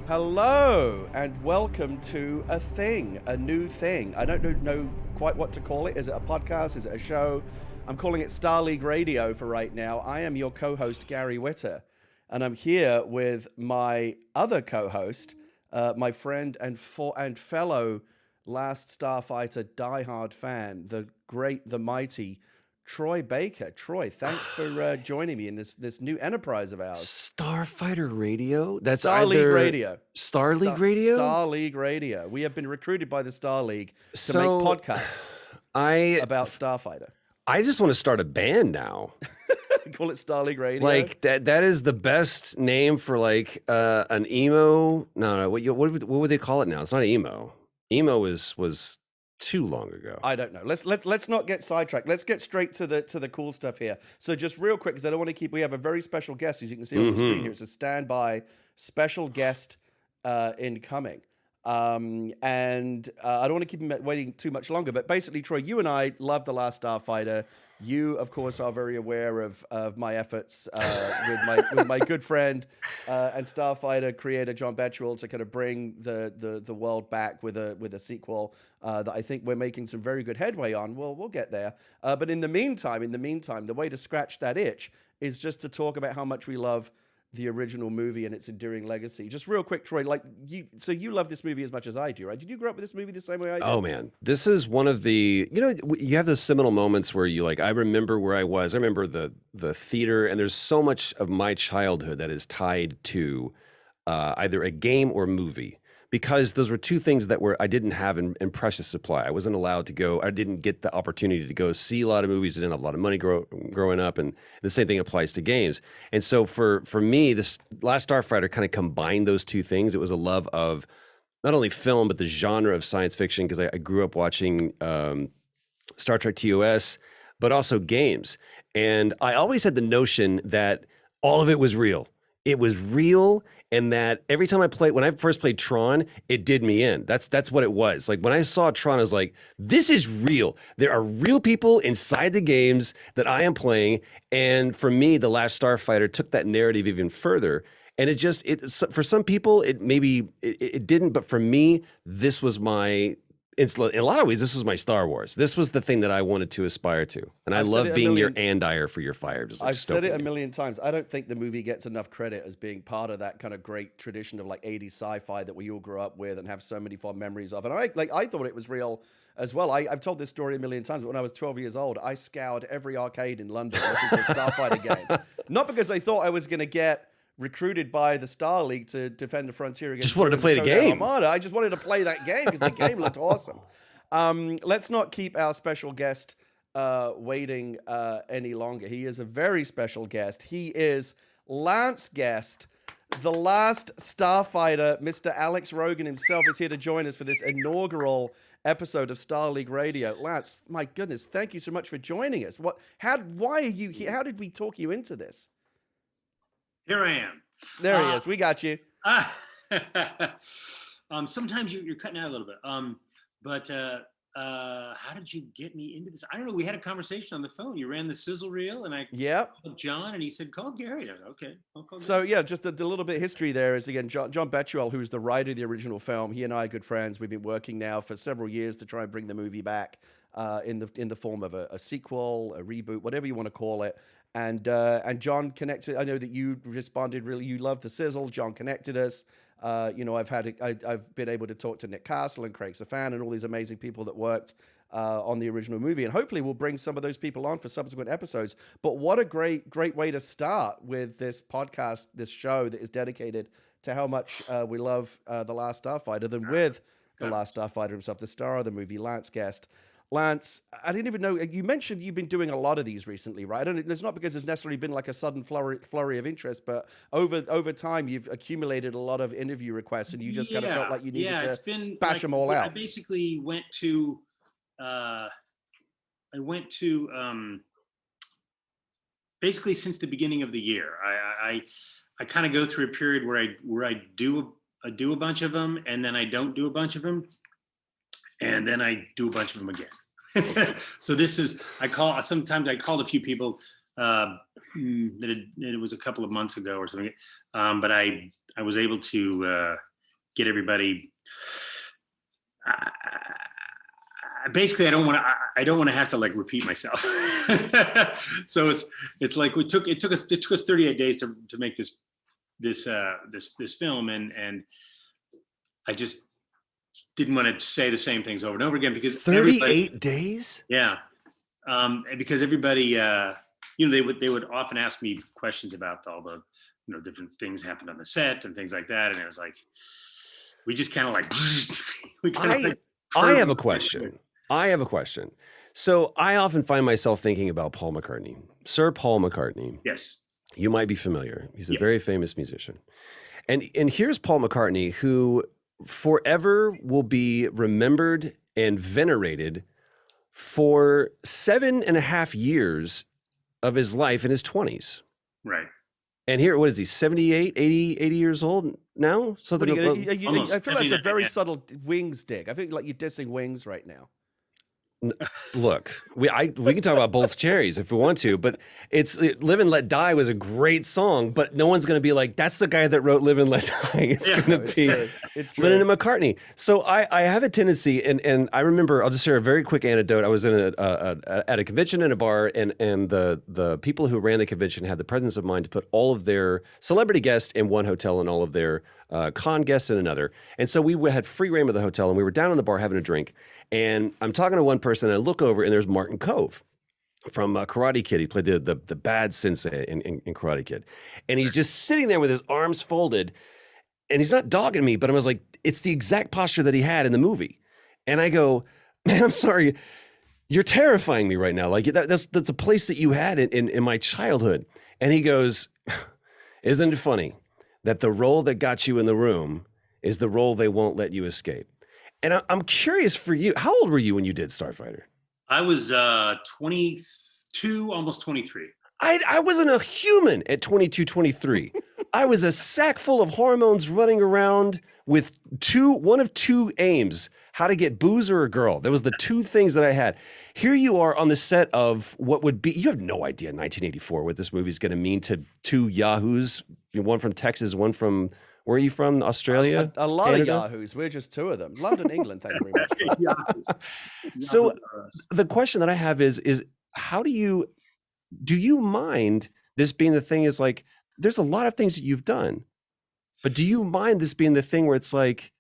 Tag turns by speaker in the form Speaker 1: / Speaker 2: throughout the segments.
Speaker 1: Hello and welcome to a new thing. I don't know quite what to call it. Is it a podcast? Is it a show? I'm calling it Star League Radio for right now. I am your co-host Gary Witter, and I'm here with my other co-host, my friend and fellow Last Starfighter diehard fan, the great, the mighty Troy Baker. Troy, thanks for joining me in this new enterprise of ours.
Speaker 2: Starfighter Radio? That's
Speaker 1: Star League
Speaker 2: either
Speaker 1: Radio.
Speaker 2: Star League Radio?
Speaker 1: Star League Radio. We have been recruited by the Star League to make
Speaker 2: So
Speaker 1: podcasts
Speaker 2: I
Speaker 1: about Starfighter.
Speaker 2: I just want to start a band now.
Speaker 1: Call it Star League Radio.
Speaker 2: Like that is the best name for like an emo. No, what would they call it now? It's not emo. Emo was too long ago.
Speaker 1: I don't know. Let's not get sidetracked. Let's get straight to the cool stuff here. So just real quick, because I don't want to keep. We have a very special guest, as you can see on the screen here. It's a standby special guest incoming. And I don't want to keep him waiting too much longer. But basically, Troy, you and I love The Last Starfighter. You, of course, are very aware of my efforts with my good friend and Starfighter creator John Betchwell to kind of bring the world back with a sequel that I think we're making some very good headway on. We'll get there. But in the meantime, the way to scratch that itch is just to talk about how much we love the original movie and its enduring legacy. Just real quick, Troy, so you love this movie as much as I do, right? Did you grow up with this movie the same way I did?
Speaker 2: Oh man, this is one of the, you have those seminal moments where you like, I remember where I was. I remember the theater, and there's so much of my childhood that is tied to either a game or movie, because those were two things that I didn't have in precious supply. I wasn't allowed to go. I didn't get the opportunity to go see a lot of movies. I didn't have a lot of money growing up, and the same thing applies to games. And so for me, this Last Starfighter kind of combined those two things. It was a love of not only film, but the genre of science fiction, because I grew up watching Star Trek TOS, but also games. And I always had the notion that all of it was real. It was real, and that every time when I first played Tron, it did me in. That's what it was. Like when I saw Tron, I was like, this is real. There are real people inside the games that I am playing. And for me, The Last Starfighter took that narrative even further. And for some people, it didn't, but for me, this was in a lot of ways, this was my Star Wars. This was the thing that I wanted to aspire to. And I love being your Andier for your fire. Just like
Speaker 1: I've said it a million times. I don't think the movie gets enough credit as being part of that kind of great tradition of like 80s sci-fi that we all grew up with and have so many fond memories of. And I thought it was real as well. I've told this story a million times, but when I was 12 years old, I scoured every arcade in London looking for a Starfighter game. Not because I thought I was going to get recruited by the Star League to defend the frontier against.
Speaker 2: Just wanted to play the game.
Speaker 1: Armada. I just wanted to play that game because the game looked awesome. Let's not keep our special guest waiting any longer. He is a very special guest. He is Lance Guest, the Last Starfighter. Mr. Alex Rogan himself is here to join us for this inaugural episode of Star League Radio. Lance, my goodness, thank you so much for joining us. Why are you here? How did we talk you into this?
Speaker 3: Here I am.
Speaker 1: There he is. We got you.
Speaker 3: Sometimes you're cutting out a little bit. But how did you get me into this? I don't know. We had a conversation on the phone. You ran the sizzle reel, and I called John, and he said, call Gary. I said, okay, I'll call
Speaker 1: So
Speaker 3: Gary.
Speaker 1: yeah, just a little bit of history there is, again, John Betchwell, who's the writer of the original film. He and I are good friends. We've been working now for several years to try and bring the movie back in the form of a sequel, a reboot, whatever you want to call it. And John connected. I know that you responded really. You loved the sizzle. John connected us. I've been able to talk to Nick Castle and Craig Safan and all these amazing people that worked on the original movie, and hopefully we'll bring some of those people on for subsequent episodes. But what a great way to start with this podcast, this show that is dedicated to how much we love The Last Starfighter, than with The Last Starfighter himself, the star of the movie, Lance Guest. Lance, I didn't even know, you mentioned you've been doing a lot of these recently, right? And it's not because there's necessarily been like a sudden flurry of interest, but over time you've accumulated a lot of interview requests, and you just kind of felt like you needed to bash them all out.
Speaker 3: I basically went to basically since the beginning of the year. I kind of go through a period where I do a bunch of them, and then I don't do a bunch of them, and then I do a bunch of them again. So this is, sometimes I called a few people it was a couple of months ago or something, but I was able to get everybody. Basically, I don't want to have to like repeat myself. So it's like it took us 38 days to make this film, and I just didn't want to say the same things over and over again because
Speaker 2: 38 days.
Speaker 3: Yeah, because everybody, they would often ask me questions about all the different things happened on the set and things like that, and it was like we just kind of like we kind of like.
Speaker 2: I have a question. So I often find myself thinking about Paul McCartney, Sir Paul McCartney.
Speaker 3: Yes.
Speaker 2: You might be familiar. He's a very famous musician. And here's Paul McCartney, who forever will be remembered and venerated for 7.5 years of his life in his 20s.
Speaker 3: Right.
Speaker 2: And here, what is he, 78, 80 years old now? Something.
Speaker 1: I feel that's a very subtle Wings dig. I feel like you're dissing Wings right now.
Speaker 2: Look, we can talk about both cherries if we want to, but "Live and Let Die" was a great song, but no one's going to be like, "That's the guy that wrote "Live and Let Die." It's going to be Lennon and McCartney. So I have a tendency, and I remember, I'll just share a very quick anecdote. I was in at a convention in a bar, and the people who ran the convention had the presence of mind to put all of their celebrity guests in one hotel and all of their con guests in another. And so we had free reign of the hotel, and we were down in the bar having a drink. And I'm talking to one person, and I look over, and there's Martin Kove from Karate Kid. He played the bad sensei in Karate Kid. And he's just sitting there with his arms folded, and he's not dogging me, but I was like, it's the exact posture that he had in the movie. And I go, man, I'm sorry, you're terrifying me right now. Like that's a place that you had in my childhood. And he goes, isn't it funny that the role that got you in the room is the role they won't let you escape? And I'm curious for you, how old were you when you did Starfighter?
Speaker 3: I was 22, almost 23.
Speaker 2: I wasn't a human at 22, 23. I was a sack full of hormones running around with one of two aims, how to get booze or a girl. That was the two things that I had. Here you are on the set of what would be, you have no idea in 1984 what this movie is going to mean to two yahoos, one from Texas, one from... Where are you from? Australia?
Speaker 1: A lot Canada? Of yahoos. We're just two of them. London, England, thank you very much.
Speaker 2: So the question that I have is how do you mind this being the thing is like, there's a lot of things that you've done, but do you mind this being the thing where it's like,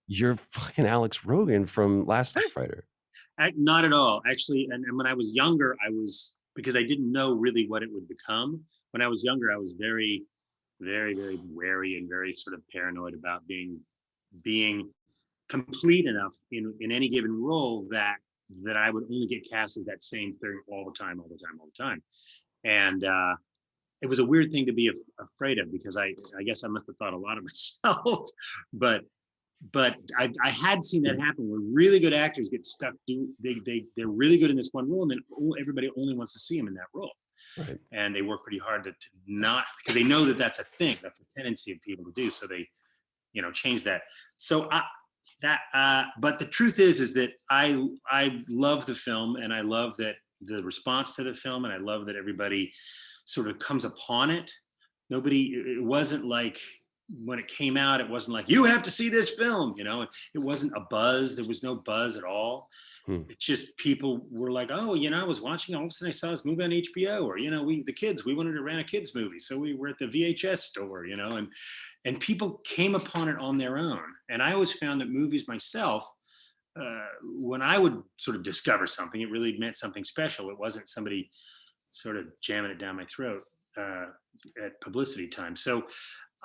Speaker 2: you're fucking Alex Rogan from Last Starfighter?
Speaker 3: Not at all, actually. And when I was younger, because I didn't know really what it would become. When I was younger, I was very, very, very wary and very sort of paranoid about being complete enough in any given role that I would only get cast as that same thing all the time. And it was a weird thing to be afraid of, because I guess I must have thought a lot of myself, but I had seen that happen where really good actors get stuck. They're really good in this one role, and then everybody only wants to see them in that role. Right. And they work pretty hard to not, because they know that that's a thing, that's a tendency of people to do. So they, change that. So but the truth is that I love the film, and I love that the response to the film, and I love that everybody sort of comes upon it. It wasn't like when it came out, it wasn't like, you have to see this film, it wasn't a buzz. There was no buzz at all. It's just people were like, oh, I was watching, all of a sudden I saw this movie on HBO, or, we wanted to rent a kids movie. So we were at the VHS store, and people came upon it on their own. And I always found that movies myself, when I would sort of discover something, it really meant something special. It wasn't somebody sort of jamming it down my throat at publicity time. So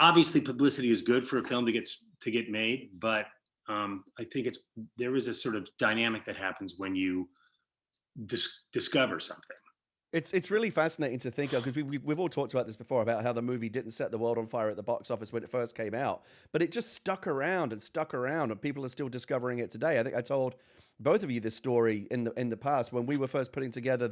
Speaker 3: obviously publicity is good for a film to get made, but I think there is a sort of dynamic that happens when you discover something.
Speaker 1: It's really fascinating to think of, because we've all talked about this before, about how the movie didn't set the world on fire at the box office when it first came out, but it just stuck around, and people are still discovering it today. I think I told both of you this story in the past when we were first putting together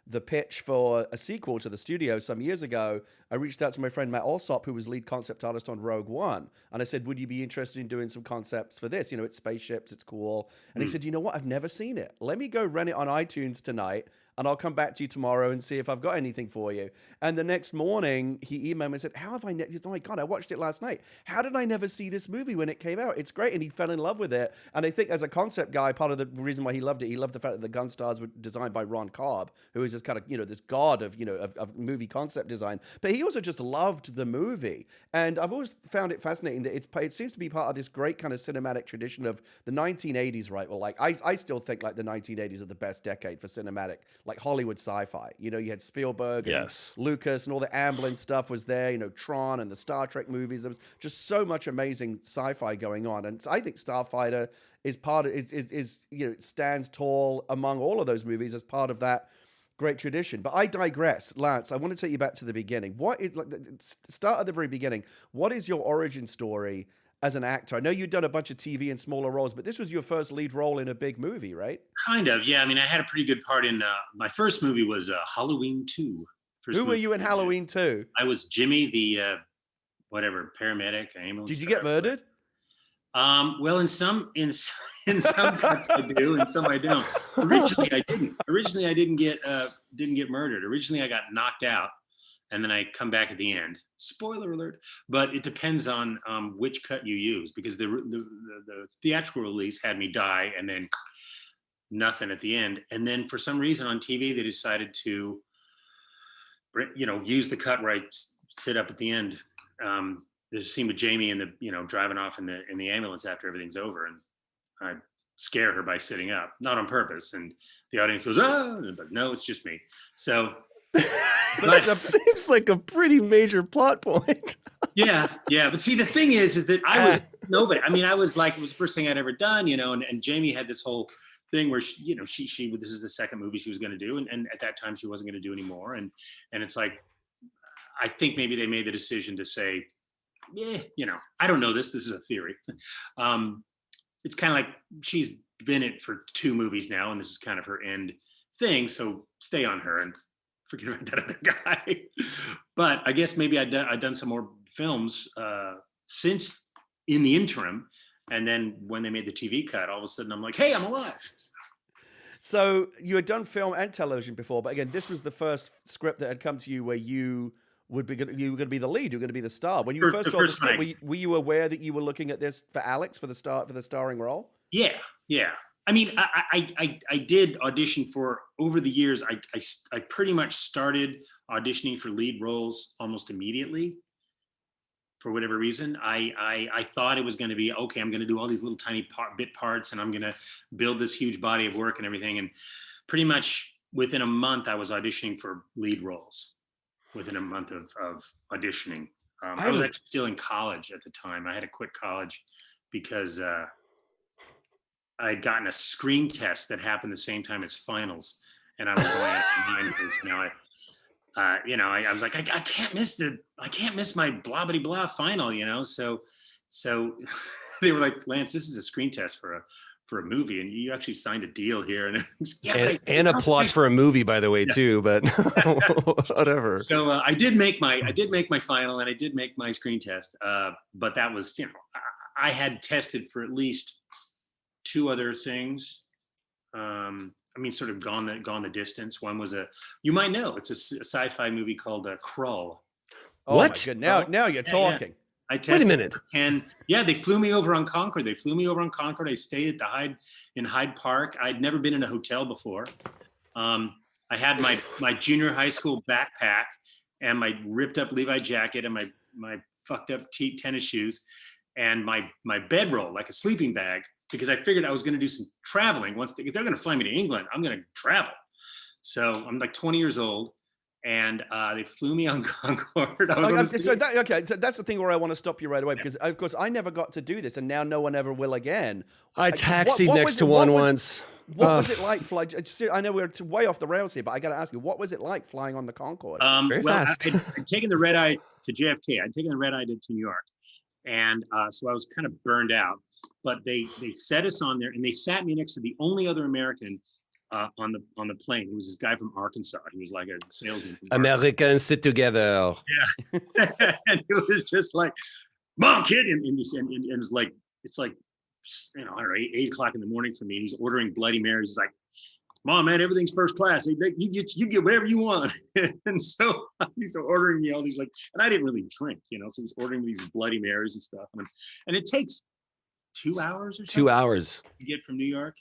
Speaker 1: the pitch for a sequel to the studio some years ago. I reached out to my friend Matt Alsop, who was lead concept artist on Rogue One, and I said, would you be interested in doing some concepts for this? It's spaceships, it's cool. And he said, you know what, I've never seen it. Let me go rent it on iTunes tonight. and I'll come back to you tomorrow and see if I've got anything for you. And the next morning, he emailed me and said, how have I never, oh my God, I watched it last night. How did I never see this movie when it came out? It's great. And he fell in love with it. And I think as a concept guy, part of the reason why he loved it, he loved the fact that the gun stars were designed by Ron Cobb, who is this kind of, this god of, of movie concept design. But he also just loved the movie. And I've always found it fascinating that it seems to be part of this great kind of cinematic tradition of the 1980s, right? Well, like I still think like the 1980s are the best decade for cinematic, like Hollywood sci-fi. You had Spielberg and
Speaker 2: Yes.
Speaker 1: Lucas and all the Amblin stuff was there, Tron and the Star Trek movies. There was just so much amazing sci-fi going on. And I think Starfighter is part of, it stands tall among all of those movies as part of that great tradition. But I digress. Lance, I want to take you back to the beginning. Start at the very beginning. What is your origin story as an actor? I know you've done a bunch of TV and smaller roles, but this was your first lead role in a big movie, right?
Speaker 3: Kind of, yeah. I mean, I had a pretty good part in my first movie was Halloween 2.
Speaker 1: Who were you in Halloween 2?
Speaker 3: I was Jimmy, the whatever paramedic, ambulance.
Speaker 1: Did you get murdered?
Speaker 3: Well, in some cuts I do, and some I don't. Originally, I didn't. Originally, I didn't get murdered. Originally, I got knocked out, and then I come back at the end. Spoiler alert! But it depends on which cut you use, because the theatrical release had me die, and then nothing at the end. And then for some reason on TV, they decided to, use the cut where I sit up at the end. There's a scene with Jamie and driving off in the ambulance after everything's over, and I scare her by sitting up, not on purpose. And the audience goes, "Oh," but no, it's just me. So,
Speaker 2: That seems like a pretty major plot point.
Speaker 3: yeah. But see, the thing is that I was nobody. I mean, I was like, it was the first thing I'd ever done, and Jamie had this whole thing where she this is the second movie she was going to do, and at that time she wasn't going to do anymore, and it's like, I think maybe they made the decision to say, I don't know this is a theory. It's kind of like she's been it for 2 movies now, and this is kind of her end thing, so stay on her and forget about that other guy. But I guess maybe I've done some more films since in the interim, and then when they made the TV cut, all of a sudden I'm like, hey, I'm alive.
Speaker 1: So you had done film and television before, but again, this was the first script that had come to you where you were going to be the lead, you were going to be the star. When you first saw the script, were you aware that you were looking at this for Alex for the starring role?
Speaker 3: Yeah. I mean, I did audition for, over the years. I pretty much started auditioning for lead roles almost immediately. For whatever reason, I thought it was going to be okay. I'm going to do all these little tiny bit parts, and I'm going to build this huge body of work and everything. And pretty much within a month, I was auditioning for lead roles. Within a month of auditioning, I was actually still in college at the time. I had to quit college because I had gotten a screen test that happened the same time as finals, and I was going out I was like, I can't miss my blah blah blah final, So they were like, Lance, this is a screen test for a movie, and you actually signed a deal here,
Speaker 2: and a plot for a movie, by the way, too. But whatever.
Speaker 3: So I did make my final, and I did make my screen test. But that was, I had tested for at least 2 other things. I mean, sort of gone the distance. One was you might know, it's a sci-fi movie called Krull.
Speaker 1: Oh, what? My goodness. Now you're talking.
Speaker 3: Yeah. I tested.
Speaker 2: Wait a minute.
Speaker 3: And they flew me over on Concord. I stayed at in Hyde Park. I'd never been in a hotel before. I had my junior high school backpack and my ripped up Levi jacket and my fucked up tennis shoes and my bedroll, like a sleeping bag, because I figured I was going to do some traveling. If they're going to fly me to England, I'm going to travel. So I'm like 20 years old. And they flew me on Concord.
Speaker 1: So that's the thing where I want to stop you right away, because of course I never got to do this, and now no one ever will again.
Speaker 2: I taxied next to one once.
Speaker 1: What was it like flying? I know we're way off the rails here, but I got to ask you, what was it like flying on the Concorde?
Speaker 2: Very fast.
Speaker 3: I'd taken the red eye to JFK. I'd taken the red eye to New York, and so I was kind of burned out. But they set us on there, and they sat me next to the only other American on the plane. It was this guy from Arkansas. He was like a salesman.
Speaker 2: Americans sit together.
Speaker 3: Yeah, and it was just like, "Mom, kid," and it's like I don't know, 8 o'clock in the morning for me. And he's ordering Bloody Marys. He's like, Mom, man, everything's first class. You get whatever you want. And so he's ordering me all these, like, and I didn't really drink, so he's ordering these Bloody Marys and stuff. And it takes 2 hours or something
Speaker 2: 2 hours.
Speaker 3: to get from New York.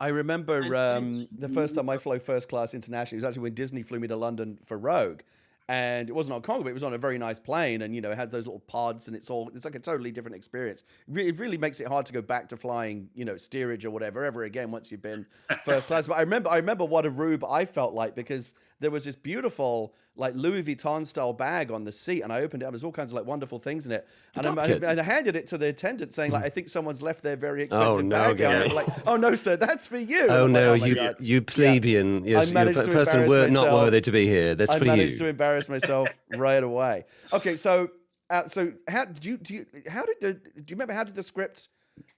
Speaker 1: I remember
Speaker 3: And
Speaker 1: the first time I flew first class internationally was actually when Disney flew me to London for Rogue. And it wasn't on Congo, but it was on a very nice plane, and it had those little pods, and it's like a totally different experience. It really makes it hard to go back to flying, steerage or whatever ever again once you've been first class. But I remember what a rube I felt like, because there was this beautiful like Louis Vuitton style bag on the seat, and I opened it up. There's all kinds of like wonderful things in it, and I handed it to the attendant saying like, I think someone's left their very expensive bag out. And like, oh no, sir, that's for you.
Speaker 2: Oh no,
Speaker 1: like,
Speaker 2: you plebeian,
Speaker 1: I managed to
Speaker 2: person
Speaker 1: embarrass
Speaker 2: not
Speaker 1: myself.
Speaker 2: worthy to be here. That's for you.
Speaker 1: I managed to embarrass myself right away. Okay, so how do you remember how did the script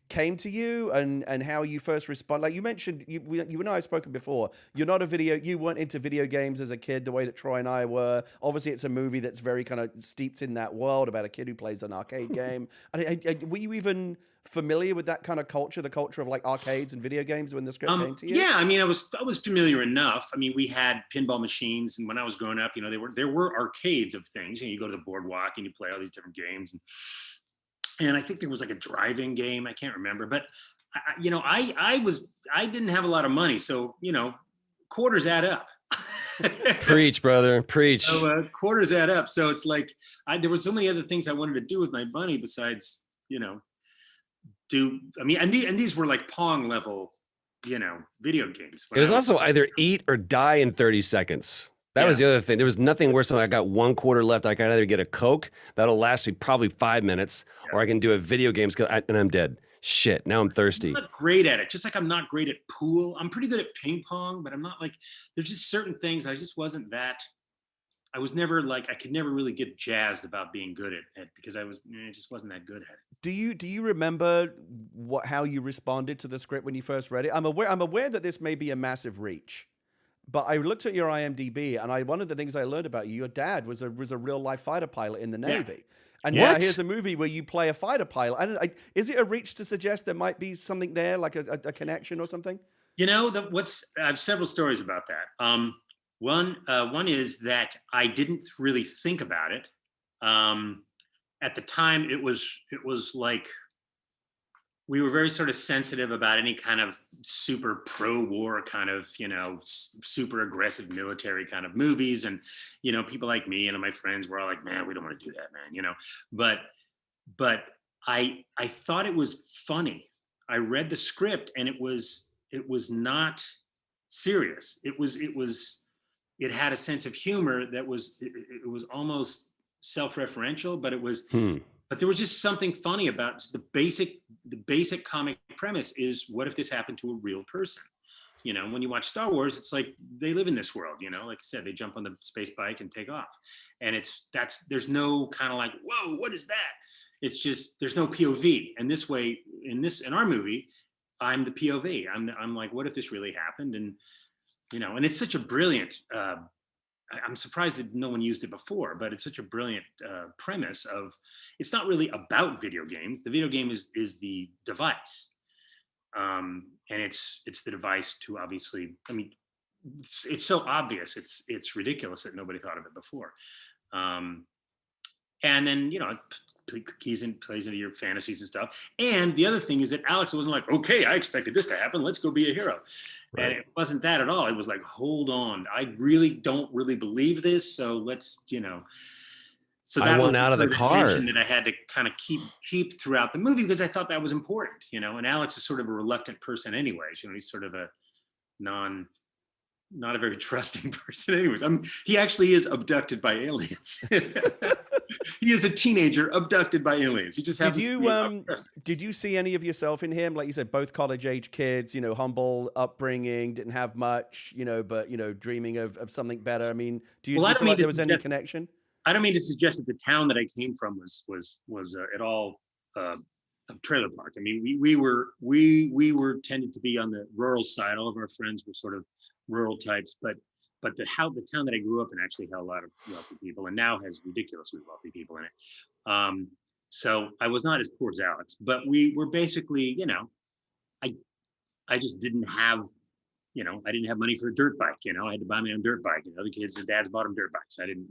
Speaker 1: came to you, and how you first respond? Like you mentioned, you and I have spoken before. You weren't into video games as a kid the way that Troy and I were. Obviously, it's a movie that's very kind of steeped in that world about a kid who plays an arcade game. And were you even familiar with that kind of culture, the culture of like arcades and video games, when the script came to you?
Speaker 3: Yeah, I mean, I was familiar enough. I mean, we had pinball machines, and when I was growing up, there were arcades of things. You go to the boardwalk and you play all these different games, and I think there was like a driving game. I can't remember, but I didn't have a lot of money, so quarters add up.
Speaker 2: Preach, brother, preach.
Speaker 3: So quarters add up. So it's like there were so many other things I wanted to do with my money besides and these were like Pong level, video games.
Speaker 2: It was also either eat or die in 30 seconds. That was the other thing. There was nothing worse than I got 1 quarter left. I can either get a Coke that'll last me probably 5 minutes, or I can do a video game and I'm dead. Shit, now I'm thirsty.
Speaker 3: I'm not great at it. Just like I'm not great at pool. I'm pretty good at ping pong, but I'm not like, there's just certain things I just wasn't that. I was never like, I could never really get jazzed about being good at it, because I just wasn't that good at it.
Speaker 1: Do you remember how you responded to the script when you first read it? I'm aware that this may be a massive reach, but I looked at your IMDb, and one of the things I learned about you, your dad was a real life fighter pilot in the Navy. Yeah. And now here's a movie where you play a fighter pilot. Is it a reach to suggest there might be something there, like a connection or something?
Speaker 3: I have several stories about that. One is that I didn't really think about it. At the time, it was like we were very sort of sensitive about any kind of super pro-war kind of, super aggressive military kind of movies. And, people like me and my friends were all like, man, we don't want to do that, man, But I thought it was funny. I read the script, and it was not serious. It had a sense of humor that was almost self-referential, but it was but there was just something funny about the basic comic premise is, what if this happened to a real person? When you watch Star Wars, it's like they live in this world, like I said, they jump on the space bike and take off. And there's no kind of like, whoa, what is that? It's just, there's no POV. And this way, in our movie, I'm the POV. I'm like, what if this really happened? And and it's such a brilliant, I'm surprised that no one used it before, but it's such a brilliant premise of, it's not really about video games. The video game is the device. And it's the device to, obviously, I mean, it's so obvious. It's ridiculous that nobody thought of it before. And then, plays into your fantasies and stuff. And the other thing is that Alex wasn't like, okay, I expected this to happen, let's go be a hero. Right. And it wasn't that at all. It was like, hold on, I really don't really believe this, so let's, so that was out of the car tension that I had to kind of keep throughout the movie, because I thought that was important, and Alex is sort of a reluctant person anyways. He's sort of not a very trusting person anyways. He actually is abducted by aliens. He is a teenager abducted by aliens. He just
Speaker 1: did you see any of yourself in him? Like you said, both college age kids, humble upbringing, didn't have much, but dreaming of something better. I mean, do you feel like there was any connection?
Speaker 3: I don't mean to suggest that the town that I came from was at all a trailer park. I mean, we were tended to be on the rural side. All of our friends were sort of rural types, but the town that I grew up in actually had a lot of wealthy people, and now has ridiculously wealthy people in it. So I was not as poor as Alex, but we were basically, I just didn't have I didn't have money for a dirt bike. I had to buy my own dirt bike. The kids, their dads bought them dirt bikes. I didn't,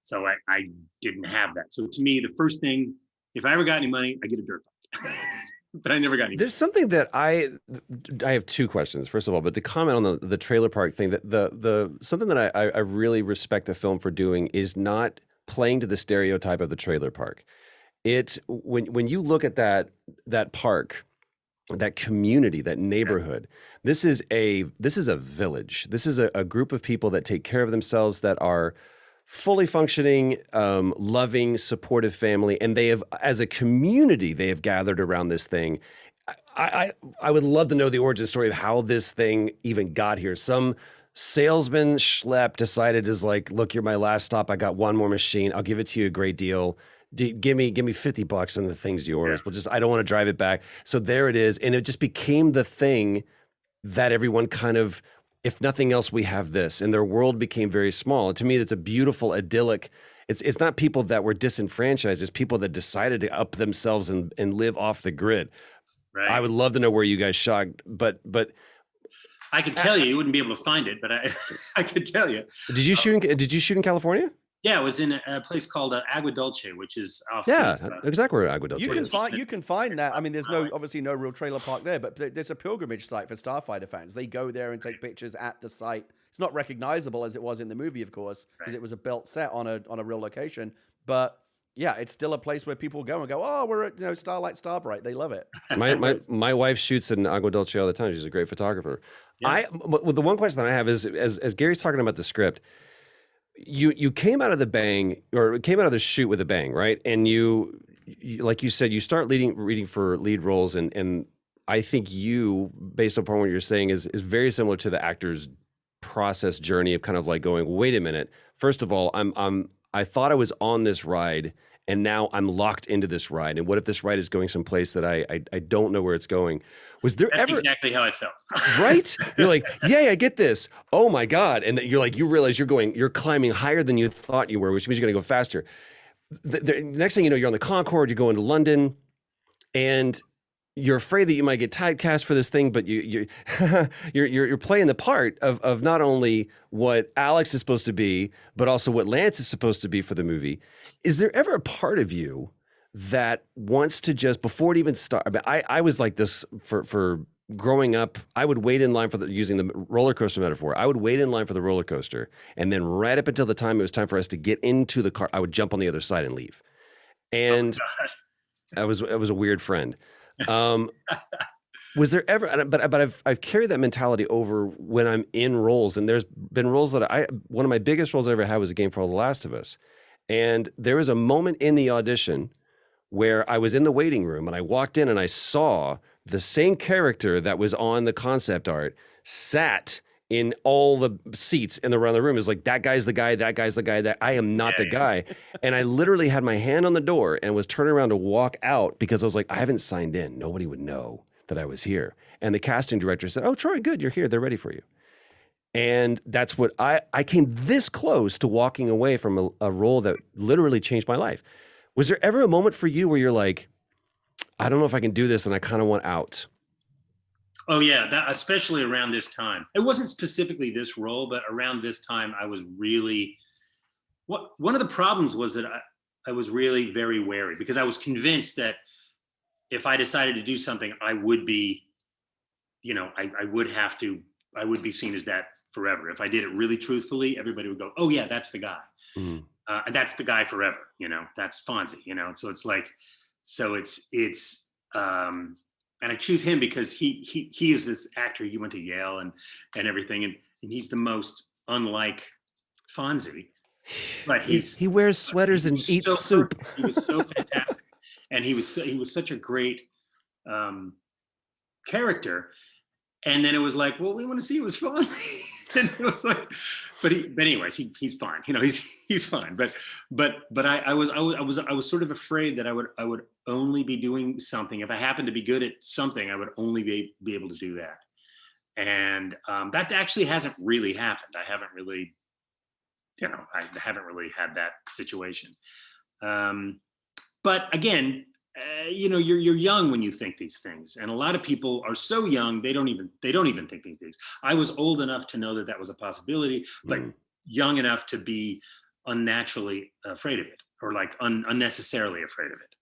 Speaker 3: so I didn't have that. So to me, the first thing, if I ever got any money, I get a dirt bike. But I never got any money.
Speaker 2: There's something that I have two questions. First of all, but to comment on the trailer park thing, that the something that I really respect the film for doing is not playing to the stereotype of the trailer park. When you look at that park, that community, that neighborhood, this is a village. This is a group of people that take care of themselves, that are fully functioning, loving, supportive family, and they have, as a community, they have gathered around this thing. I would love to know the origin story of how this thing even got here. Some salesman schlep decided, is like, look, you're my last stop. I got one more machine. I'll give it to you a great deal. Give me $50 and the thing's yours. I don't want to drive it back. So there it is. And it just became the thing that everyone kind of, if nothing else, we have this. And their world became very small. To me, it's a beautiful, idyllic. It's not people that were disenfranchised. It's people that decided to up themselves and live off the grid.
Speaker 3: Right.
Speaker 2: I would love to know where you guys shot, but
Speaker 3: I could tell you wouldn't be able to find it, but I could tell you.
Speaker 2: Did you shoot in California?
Speaker 3: Yeah, it was in a place called Agua Dulce, which is off.
Speaker 2: Exactly where Agua Dulce is.
Speaker 1: You can find that. I mean, there's obviously no real trailer park there, but there's a pilgrimage site for Starfighter fans. They go there and take pictures at the site. It's not recognizable as it was in the movie, of course, because it was a built set on a real location. But yeah, it's still a place where people go and go, oh, we're at Starlight Starbright. They love it.
Speaker 2: My wife shoots in Agua Dulce all the time. She's a great photographer. Yeah. The one question that I have is, as Gary's talking about the script, you came out of the shoot with a bang, right? And you like you said, you start reading for lead roles, and I think you, based upon what you're saying, is very similar to the actor's process journey of kind of like going, wait a minute, first of all, I thought I was on this ride, and now I'm locked into this ride. And what if this ride is going someplace that I don't know where it's going? Was there
Speaker 3: That's exactly how I felt.
Speaker 2: Right? You're like, yay, I get this. Oh my God. And you're like, you realize you're climbing higher than you thought you were, which means you're going to go faster. The next thing you know, you're on the Concorde, you're going to London, and you're afraid that you might get typecast for this thing, but you're playing the part of not only what Alex is supposed to be, but also what Lance is supposed to be for the movie. Is there ever a part of you that wants to just, before it even starts? I mean, I was like this for growing up. I would wait in line using the roller coaster metaphor. I would wait in line for the roller coaster, and then right up until the time it was time for us to get into the car, I would jump on the other side and leave. And I was a weird friend. Was there ever? But I've carried that mentality over when I'm in roles, and there's been roles that one of my biggest roles I ever had was a game for The Last of Us, and there was a moment in the audition where I was in the waiting room and I walked in and I saw the same character that was on the concept art sat in all the seats around the room. Is like, that guy's the guy, that guy's the guy, that I am not the guy. And I literally had my hand on the door and was turning around to walk out because I was like, I haven't signed in. Nobody would know that I was here. And the casting director said, oh, Troy, good, you're here. They're ready for you. And that's what I came this close to walking away from a role that literally changed my life. Was there ever a moment for you where you're like, I don't know if I can do this and I kind of want out?
Speaker 3: Oh yeah, that, especially around this time. It wasn't specifically this role, but around this time I was really, one of the problems was that I was really very wary, because I was convinced that if I decided to do something, I would be, I would be seen as that forever. If I did it really truthfully, everybody would go, oh yeah, that's the guy.
Speaker 2: Mm.
Speaker 3: And that's the guy forever, that's Fonzie, so it's like, and I choose him because he is this actor. He went to Yale and everything, and he's the most unlike Fonzie. But he
Speaker 2: wears sweaters and eats soup.
Speaker 3: He was so fantastic, and he was such a great character. And then it was like, well, we want to see who's Fonzie. And it was like, but anyways, he's fine. He's fine. But I was sort of afraid that I would only be doing something. If I happened to be good at something, I would only be able to do that. And that actually hasn't really happened. I haven't really had that situation. But again, you're young when you think these things, and a lot of people are so young they don't even think these things. I was old enough to know that that was a possibility, but
Speaker 2: Mm.
Speaker 3: young enough to be unnaturally afraid of it, or like unnecessarily afraid of it,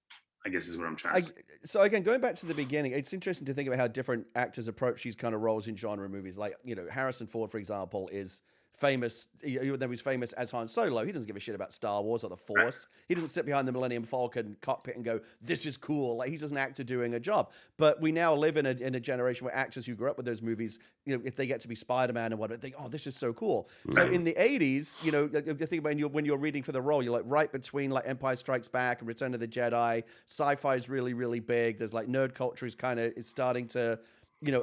Speaker 3: I guess is what I'm trying to
Speaker 1: I
Speaker 3: say.
Speaker 1: so again, going back to the beginning, it's interesting to think about how different actors approach these kind of roles in genre movies. Like, Harrison Ford, for example, is famous. Even though he's famous as Han Solo, he doesn't give a shit about Star Wars or the
Speaker 3: Right.
Speaker 1: Force. He doesn't sit behind the Millennium Falcon cockpit and go, "This is cool." Like, he's just an actor doing a job. But we now live in a generation where actors who grew up with those movies, if they get to be Spider-Man and whatever, they think, "Oh, this is so cool." So
Speaker 3: Right.
Speaker 1: in the '80s, you think about when you're reading for the role, you're like right between like Empire Strikes Back and Return of the Jedi. Sci-fi is really, really big. There's like nerd culture is starting to,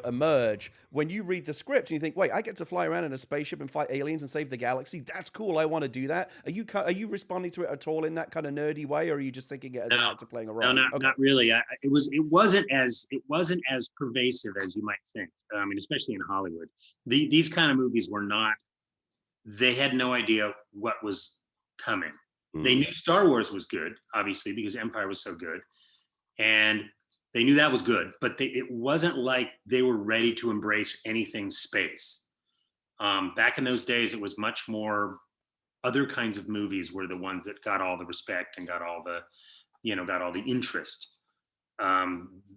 Speaker 1: emerge. When you read the script and you think, wait, I get to fly around in a spaceship and fight aliens and save the galaxy. That's cool. I want to do that. Are you responding to it at all in that kind of nerdy way, or are you just thinking it as an
Speaker 3: No,
Speaker 1: actor playing a
Speaker 3: no,
Speaker 1: role?
Speaker 3: not
Speaker 1: Okay.
Speaker 3: not really. It wasn't as pervasive as you might think. I mean, especially in Hollywood, these kind of movies were not. They had no idea what was coming. They
Speaker 2: Mm.
Speaker 3: knew Star Wars was good, obviously, because Empire was so good, and they knew that was good. But it wasn't like they were ready to embrace anything space. Back in those days, it was much more. Other kinds of movies were the ones that got all the respect and got all the interest.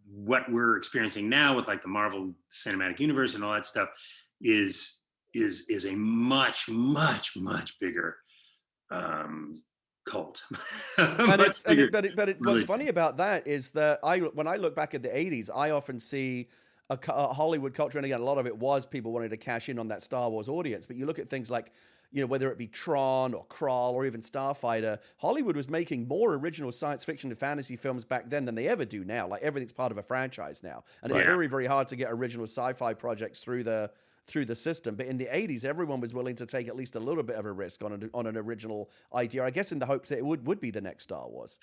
Speaker 3: What we're experiencing now with like the Marvel Cinematic Universe and all that stuff is a much bigger cult.
Speaker 1: And
Speaker 3: Much
Speaker 1: it's and
Speaker 3: bigger
Speaker 1: it, but it, but it, what's
Speaker 3: religion.
Speaker 1: funny about that is that when I look back at the '80s, I often see a Hollywood culture, and again, a lot of it was people wanting to cash in on that Star Wars audience. But you look at things like, whether it be Tron or Krull or even Starfighter, Hollywood was making more original science fiction and fantasy films back then than they ever do now. Like, everything's part of a franchise now, and it's
Speaker 2: Right.
Speaker 3: Yeah.
Speaker 1: very, very hard to get original sci-fi projects through the system. But in the '80s, everyone was willing to take at least a little bit of a risk on an original idea, I guess, in the hopes that it would be the next Star Wars.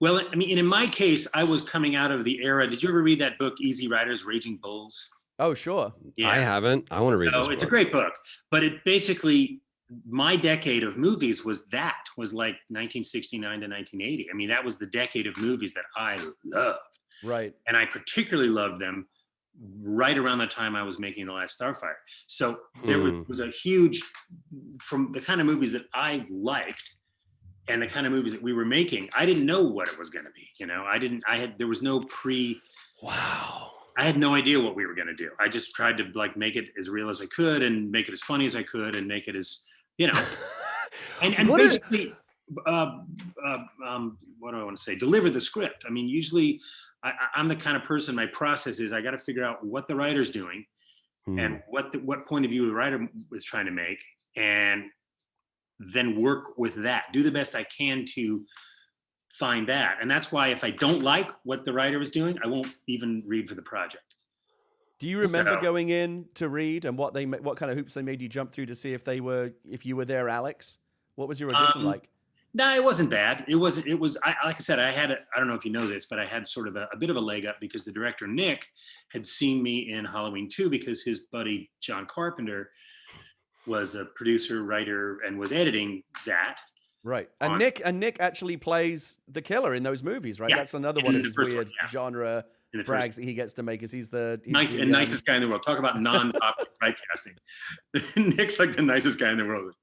Speaker 3: Well, I mean, in my case, I was coming out of the era. Did you ever read that book, Easy Riders, Raging Bulls?
Speaker 1: Oh, sure.
Speaker 2: I
Speaker 3: Yeah.
Speaker 2: haven't. I want to read this
Speaker 3: So it's a
Speaker 2: book.
Speaker 3: great book, but it basically, my decade of movies was like 1969 to 1980. I mean, that was the decade of movies that I loved.
Speaker 1: Right.
Speaker 3: And I particularly loved them right around the time I was making The Last Starfighter. So there was a huge, from the kind of movies that I liked and the kind of movies that we were making, I didn't know what it was going to be. There was no
Speaker 2: Wow.
Speaker 3: I had no idea what we were going to do. I just tried to like make it as real as I could and make it as funny as I could and make it as, and
Speaker 2: What is-
Speaker 3: basically, what do I want to say? Deliver the script. I mean, usually I'm the kind of person, my process is I got to figure out what the writer's doing and what point of view the writer was trying to make, and then work with that. Do the best I can to find that. And that's why if I don't like what the writer was doing, I won't even read for the project.
Speaker 1: Do you remember
Speaker 3: So-
Speaker 1: going in to read and what kind of hoops they made you jump through to see if you were there, Alex? What was your audition like?
Speaker 3: No, it wasn't bad. It was, like I said, I don't know if you know this, but I had sort of a bit of a leg up because the director, Nick, had seen me in Halloween 2 because his buddy, John Carpenter, was a producer, writer, and was editing that.
Speaker 1: Right. And Nick actually plays the killer in those movies, right?
Speaker 3: Yeah,
Speaker 1: That's another
Speaker 3: in
Speaker 1: one of
Speaker 3: the
Speaker 1: his
Speaker 3: first one,
Speaker 1: weird
Speaker 3: yeah.
Speaker 1: genre
Speaker 3: In the first
Speaker 1: brags that he gets to make, is he's the
Speaker 3: nicest guy in the world. Talk about non-popular typecasting. Nick's like the nicest guy in the world.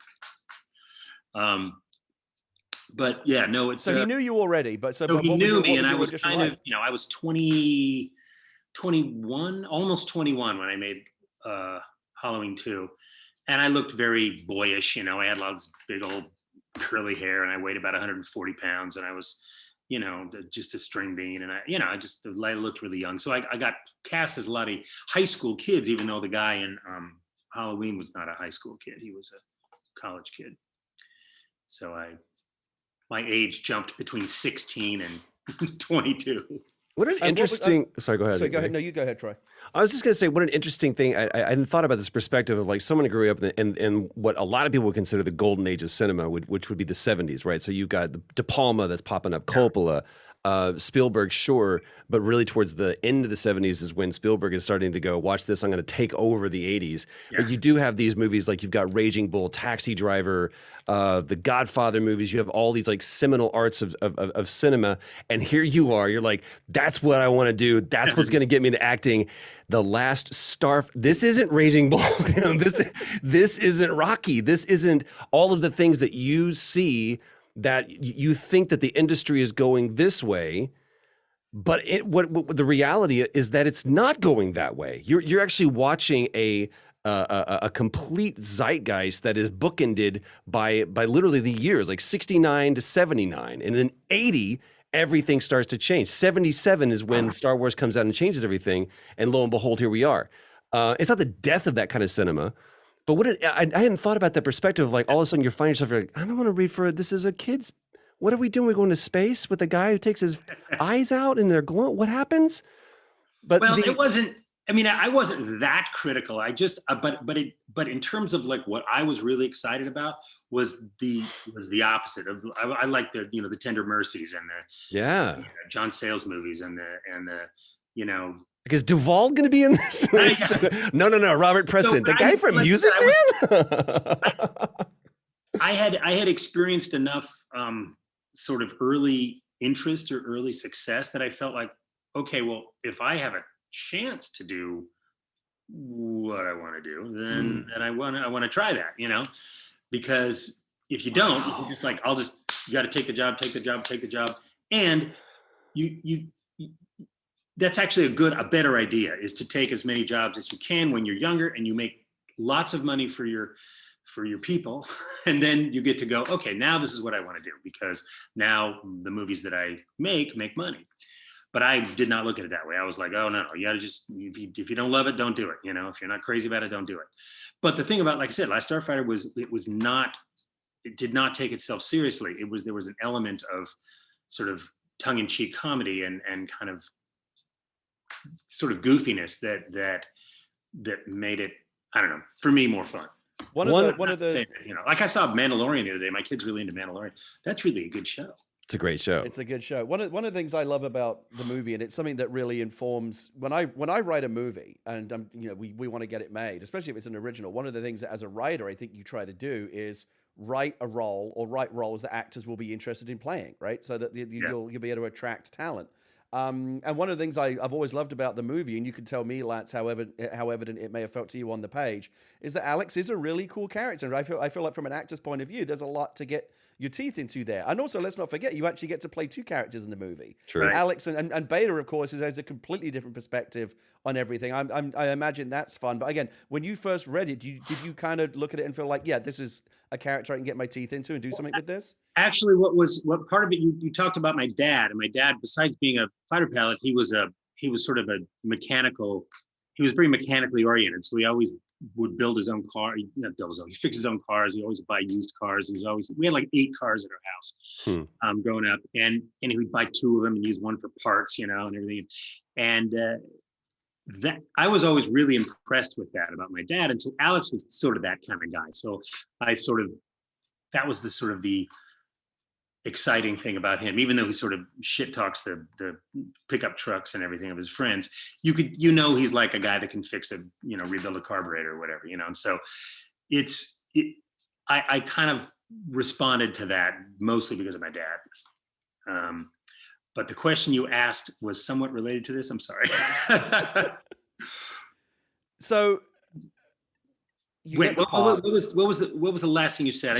Speaker 3: But yeah, no, it's
Speaker 1: So he knew you already, but
Speaker 3: so
Speaker 1: but
Speaker 3: he
Speaker 1: what was
Speaker 3: knew
Speaker 1: your-
Speaker 3: me,
Speaker 1: what
Speaker 3: and I
Speaker 1: your
Speaker 3: was
Speaker 1: audition
Speaker 3: kind
Speaker 1: like?
Speaker 3: of, I was 21, almost 21 when I made Halloween 2, and I looked very boyish. I had lots of big old curly hair, and I weighed about 140 pounds, and I was, just a string bean, and I looked really young. So I got cast as a lot of high school kids, even though the guy in Halloween was not a high school kid; he was a college kid. So my age jumped between 16 and 22.
Speaker 2: What an
Speaker 1: And what was-
Speaker 2: interesting. Sorry, go ahead.
Speaker 1: So go ahead.
Speaker 2: Nick.
Speaker 1: No, you go ahead, Troy.
Speaker 2: I was just going to say, what an interesting thing. I hadn't thought about this perspective of like someone who grew up in what a lot of people would consider the golden age of cinema, which would be the 70s, right? So you've got De Palma that's popping up, Coppola, Spielberg, sure, but really towards the end of the 70s is when Spielberg is starting to go, watch this, I'm going to take over the 80s.
Speaker 3: Yeah.
Speaker 2: But you do have these movies like you've got Raging Bull, Taxi Driver, the Godfather movies. You have all these like seminal arts of cinema. And here you are, you're like, that's what I want to do. That's what's going to get me into acting. The Last Star. This isn't Raging Bull. This isn't Rocky. This isn't all of the things that you see that you think that the industry is going this way, but what the reality is that it's not going that way. You're actually watching a complete zeitgeist that is bookended by literally the years, like 69 to 79, and then 80. Everything starts to change. 77 is when Star Wars comes out and changes everything, and lo and behold, here we are. It's not the death of that kind of cinema. But I hadn't thought about that perspective of like all of a sudden you're finding yourself like, I don't want to read for this as a kid's. What are we doing? We're going to space with a guy who takes his eyes out and they're glowing. What happens? But
Speaker 3: well, it wasn't. I mean, I wasn't that critical. I just, but in terms of like what I was really excited about was the opposite of. I like the the Tender Mercies and the John Sayles movies and the
Speaker 2: Because Duvall going to be in this? No, Robert Preston, the guy from Music Man.
Speaker 3: I had experienced enough sort of early interest or early success that I felt like, okay, well, if I have a chance to do what I want to do, then I want to try that, because if you don't, if you're just like, you got to take the job, and you that's actually a better idea, is to take as many jobs as you can when you're younger and you make lots of money for your people. And then you get to go, okay, now this is what I want to do, because now the movies that I make money. But I did not look at it that way. I was like, oh no, you gotta just, if you don't love it, don't do it. If you're not crazy about it, don't do it. But the thing about, like I said, Last Starfighter it did not take itself seriously. There was an element of sort of tongue-in-cheek comedy and kind of sort of goofiness that made it, I don't know, for me, more fun.
Speaker 1: One of the
Speaker 3: like I saw Mandalorian the other day. My kid's really into Mandalorian. That's really a good show.
Speaker 2: It's a great show.
Speaker 1: It's a good show. One of the things I love about the movie, and it's something that really informs when I write a movie, and we want to get it made, especially if it's an original. One of the things that as a writer I think you try to do is write a role or write roles that actors will be interested in playing, right? So that you'll be able to attract talent. And one of the things I've always loved about the movie, and you can tell me, Lance, how evident it may have felt to you on the page, is that Alex is a really cool character. And I feel like from an actor's point of view, there's a lot to get your teeth into there. And also, let's not forget, you actually get to play two characters in the movie.
Speaker 2: True.
Speaker 1: Right. Alex and Beta, of course, has a completely different perspective on everything. I imagine that's fun. But again, when you first read it, did you kind of look at it and feel like, yeah, this is a character I can get my teeth into and do something with this?
Speaker 3: Actually, what part of it, you talked about my dad, and my dad, besides being a fighter pilot, he was sort of a mechanical, he was very mechanically oriented. So he always would build his own car, not build his own, he fixed his own cars. He always would buy used cars. We had like 8 cars at our house growing up, and he would buy 2 of them and use one for parts, and everything. And that I was always really impressed with that about my dad. And so Alex was sort of that kind of guy. So that was the exciting thing about him, even though he sort of shit talks the pickup trucks and everything of his friends. He's like a guy that can fix rebuild a carburetor or whatever, and so I kind of responded to that mostly because of my dad. But the question you asked was somewhat related to this. I'm sorry.
Speaker 1: So
Speaker 3: Wait, what was the last thing you said?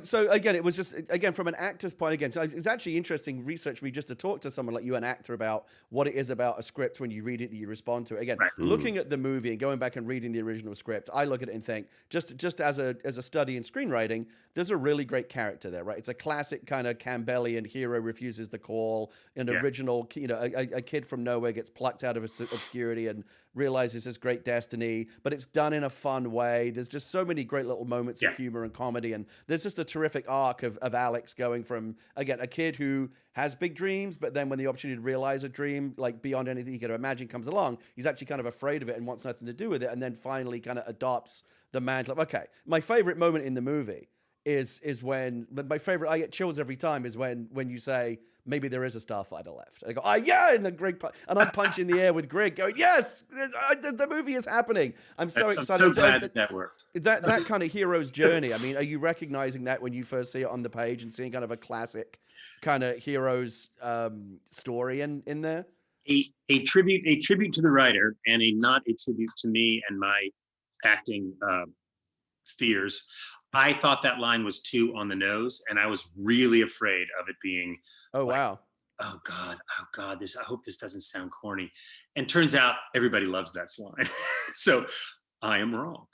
Speaker 1: So again, it was just, again, from an actor's point, again, so it's actually interesting research for me just to talk to someone like you, an actor, about what it is about a script when you read it that you respond to it. Again, looking at the movie and going back and reading the original script, I look at it and think, just as a study in screenwriting, there's a really great character there, right? It's a classic kind of Campbellian hero refuses the call, an original, a kid from nowhere gets plucked out of obscurity and realizes his great destiny, but it's done in a fun way. There's just so many great little moments of humor and comedy, and there's just a terrific arc of Alex going from, again, a kid who has big dreams, but then when the opportunity to realize a dream, like beyond anything he could imagine, comes along, he's actually kind of afraid of it and wants nothing to do with it, and then finally kind of adopts the mantle of, okay, my favorite moment in the movie is when, but my favorite, I get chills every time, is when you say maybe there is a starfighter left. I go, oh yeah, and then Greg, and I'm punching the air with Greg, going, yes, the movie is happening. I'm so
Speaker 3: I'm
Speaker 1: excited.
Speaker 3: so glad that worked.
Speaker 1: That kind of hero's journey. I mean, are you recognizing that when you first see it on the page and seeing kind of a classic kind of hero's story in there?
Speaker 3: A tribute to the writer, and not a tribute to me and my acting fears. I thought that line was too on the nose, and I was really afraid of it being,
Speaker 1: Oh
Speaker 3: like,
Speaker 1: wow.
Speaker 3: oh God, I hope this doesn't sound corny. And turns out everybody loves that line. So I am wrong.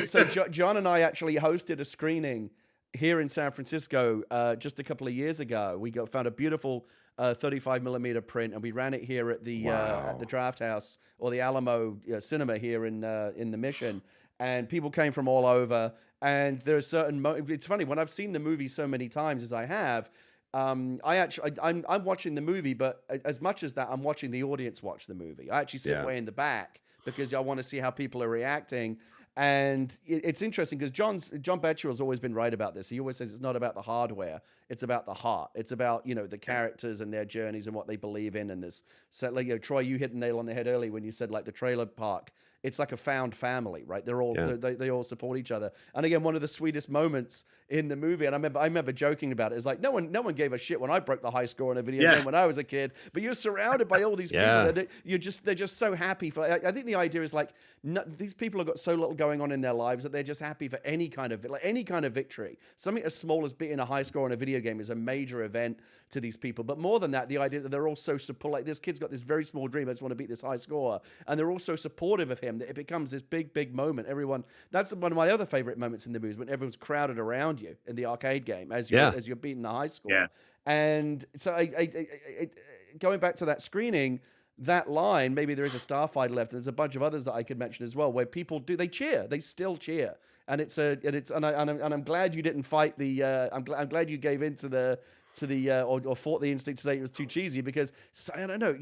Speaker 1: So John and I actually hosted a screening here in San Francisco just a couple of years ago. We found a beautiful 35 millimeter print, and we ran it here at the Draft House, or the Alamo Cinema here in the Mission. And people came from all over. And there are certain it's funny, when I've seen the movie so many times as I have, I'm watching the movie, but as much as that, I'm watching the audience watch the movie. I actually sit way in the back because I want to see how people are reacting. And it's interesting because John Betchell has always been right about this. He always says it's not about the hardware, it's about the heart. It's about, the characters and their journeys and what they believe in. And this, so, like, Troy, you hit a nail on the head early when you said, like, the trailer park. It's like a found family, right? They're all they all support each other. And again, one of the sweetest moments in the movie, and I remember joking about it, is like no one gave a shit when I broke the high score in a video game when I was a kid. But you're surrounded by all these people that they're just so happy for. I think the idea is like these people have got so little going on in their lives that they're just happy for any kind of victory. Something as small as beating a high score in a video game is a major event to these people. But more than that, the idea that they're all so support, like this kid's got this very small dream, I just want to beat this high score, and they're all so supportive of him that it becomes this big moment. That's one of my other favorite moments in the movie, when everyone's crowded around you in the arcade game as you're beating the high score.
Speaker 3: Yeah.
Speaker 1: And so going back to that screening, that line, maybe there is a starfighter left, and there's a bunch of others that I could mention as well, where people they still cheer. And I'm glad you didn't fight the I'm glad you gave in to the or fought the instinct to say it was too cheesy, because I don't know,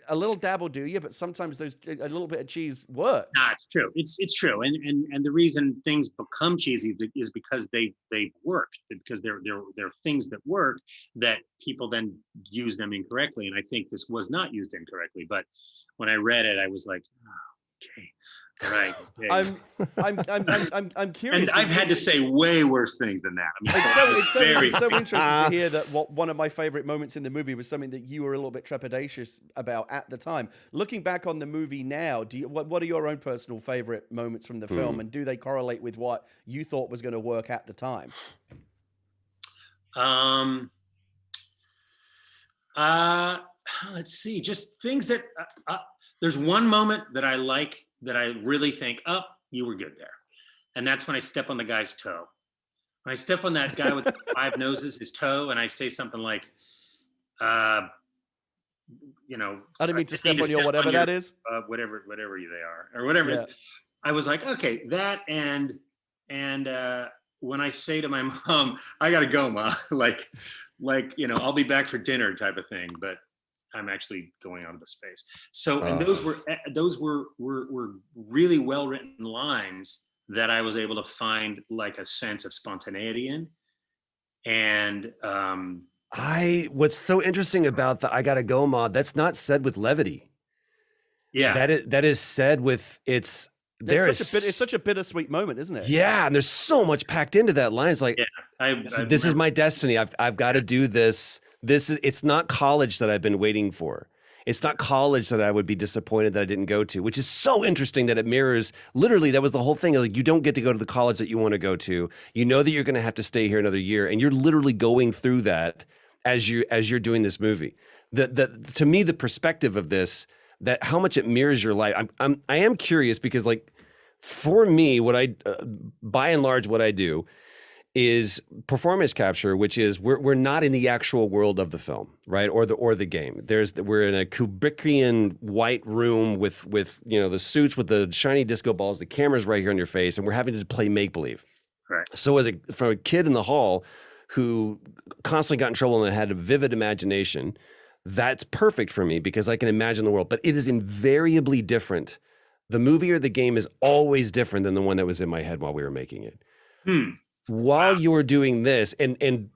Speaker 1: a little dab will do you, but sometimes a little bit of cheese works.
Speaker 3: Nah, it's true. It's true, and the reason things become cheesy is because they work, because they're things that work that people then use them incorrectly. And I think this was not used incorrectly, but when I read it, I was like, oh, okay. Right. Okay.
Speaker 1: I'm curious.
Speaker 3: And I've had to say way worse things than that. I mean,
Speaker 1: it's so interesting to hear that one of my favorite moments in the movie was something that you were a little bit trepidatious about at the time. Looking back on the movie now, what are your own personal favorite moments from the film, and do they correlate with what you thought was going to work at the time?
Speaker 3: Let's see. Just things that there's one moment that I like, that I really think, oh, you were good there. And that's when I step on the guy's toe. When I step on that guy with 5 noses, his toe, and I say something like,
Speaker 1: I didn't mean to step on your whatever that is.
Speaker 3: Whatever they are, or whatever. Yeah. I was like, okay, that and when I say to my mom, I gotta go, Ma, like, I'll be back for dinner type of thing, but I'm actually going out of the space. So, and those were really well written lines that I was able to find like a sense of spontaneity in. And
Speaker 2: what's so interesting about the "I gotta go, Ma," that's not said with levity.
Speaker 3: Yeah,
Speaker 2: that is said with it's
Speaker 1: such a bittersweet moment, isn't it?
Speaker 2: Yeah, and there's so much packed into that line. It's like, this is my destiny. I've got to do this. It's not college that I've been waiting for. It's not college that I would be disappointed that I didn't go to, which is so interesting that it mirrors, literally, that was the whole thing. Like, you don't get to go to the college that you want to go to. You know that you're going to have to stay here another year, and you're literally going through that as you're doing this movie. To me, the perspective of this, that how much it mirrors your life. I am curious because, like, for me, by and large, what I do is performance capture, which is we're not in the actual world of the film, right, or the game. We're in a Kubrickian white room with the suits with the shiny disco balls, the camera's right here on your face, and we're having to play make believe.
Speaker 3: Right.
Speaker 2: So from a kid in the hall who constantly got in trouble and had a vivid imagination, that's perfect for me because I can imagine the world. But it is invariably different. The movie or the game is always different than the one that was in my head while we were making it. while you were doing this, and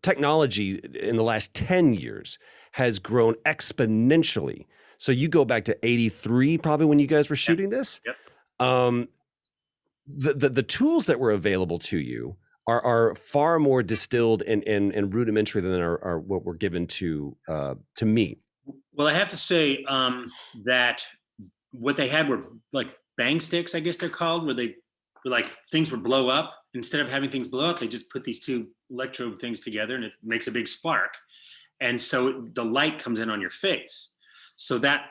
Speaker 2: technology in the last 10 years has grown exponentially. So you go back to 83, probably when you guys were
Speaker 3: Yep.
Speaker 2: shooting this.
Speaker 3: Yep.
Speaker 2: Um, the tools that were available to you are far more distilled and rudimentary than are what were given to me.
Speaker 3: Well, I have to say that what they had were like bang sticks, I guess they're called, where they were like things would blow up. Instead of having things blow up, they just put these two electrode things together and it makes a big spark. And so the light comes in on your face. So that,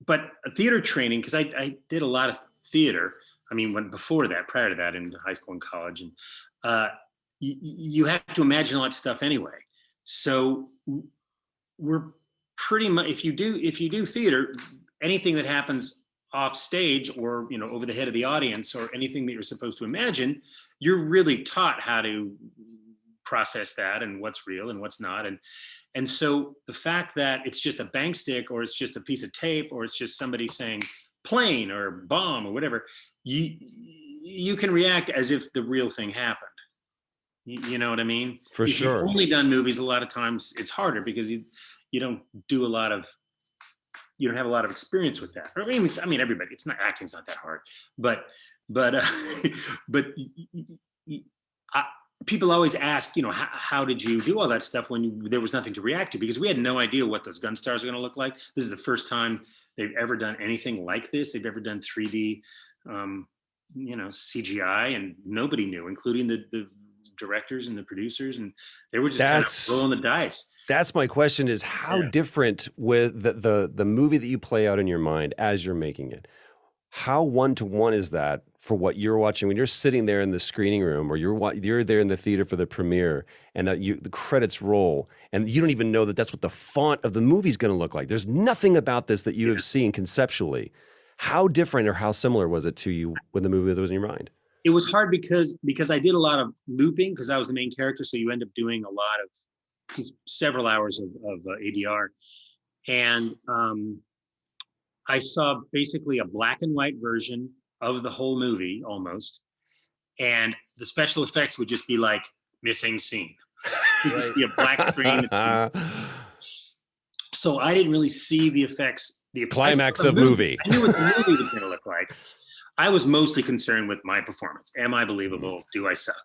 Speaker 3: but theater training, because I did a lot of theater. I mean, when before that, prior to that, in high school and college, and you have to imagine a lot of stuff anyway. So we're pretty much, if you do theater, anything that happens off stage or over the head of the audience or anything that you're supposed to imagine, you're really taught how to process that and what's real and what's not. And so the fact that it's just a bang stick or it's just a piece of tape or it's just somebody saying plane or bomb or whatever, you can react as if the real thing happened. You know what I mean?
Speaker 2: For
Speaker 3: If you've
Speaker 2: sure.
Speaker 3: only done movies, a lot of times it's harder because you don't do a lot of, you don't have a lot of experience with that. I mean, everybody. It's not, acting's not that hard, but but but I, people always ask, how did you do all that stuff when there was nothing to react to? Because we had no idea what those gun stars are going to look like. This is the first time they've ever done anything like this. They've ever done 3D, CGI, and nobody knew, including the directors and the producers, and they were just kind of rolling the dice.
Speaker 2: That's my question: is how different with the movie that you play out in your mind as you're making it? How one-to-one is that for what you're watching when you're sitting there in the screening room or you're there in the theater for the premiere and the credits roll and you don't even know that that's what the font of the movie's going to look like. There's nothing about this that you have seen conceptually. How different or how similar was it to you when the movie was in your mind?
Speaker 3: It was hard because I did a lot of looping because I was the main character, so you end up doing a lot of several hours of ADR, and I saw basically a black and white version of the whole movie almost, and the special effects would just be like missing scene. It would be a black screen. So I didn't really see the effects. The
Speaker 2: climax of movie.
Speaker 3: I knew what the movie was going to look like. I was mostly concerned with my performance. Am I believable? Do I suck?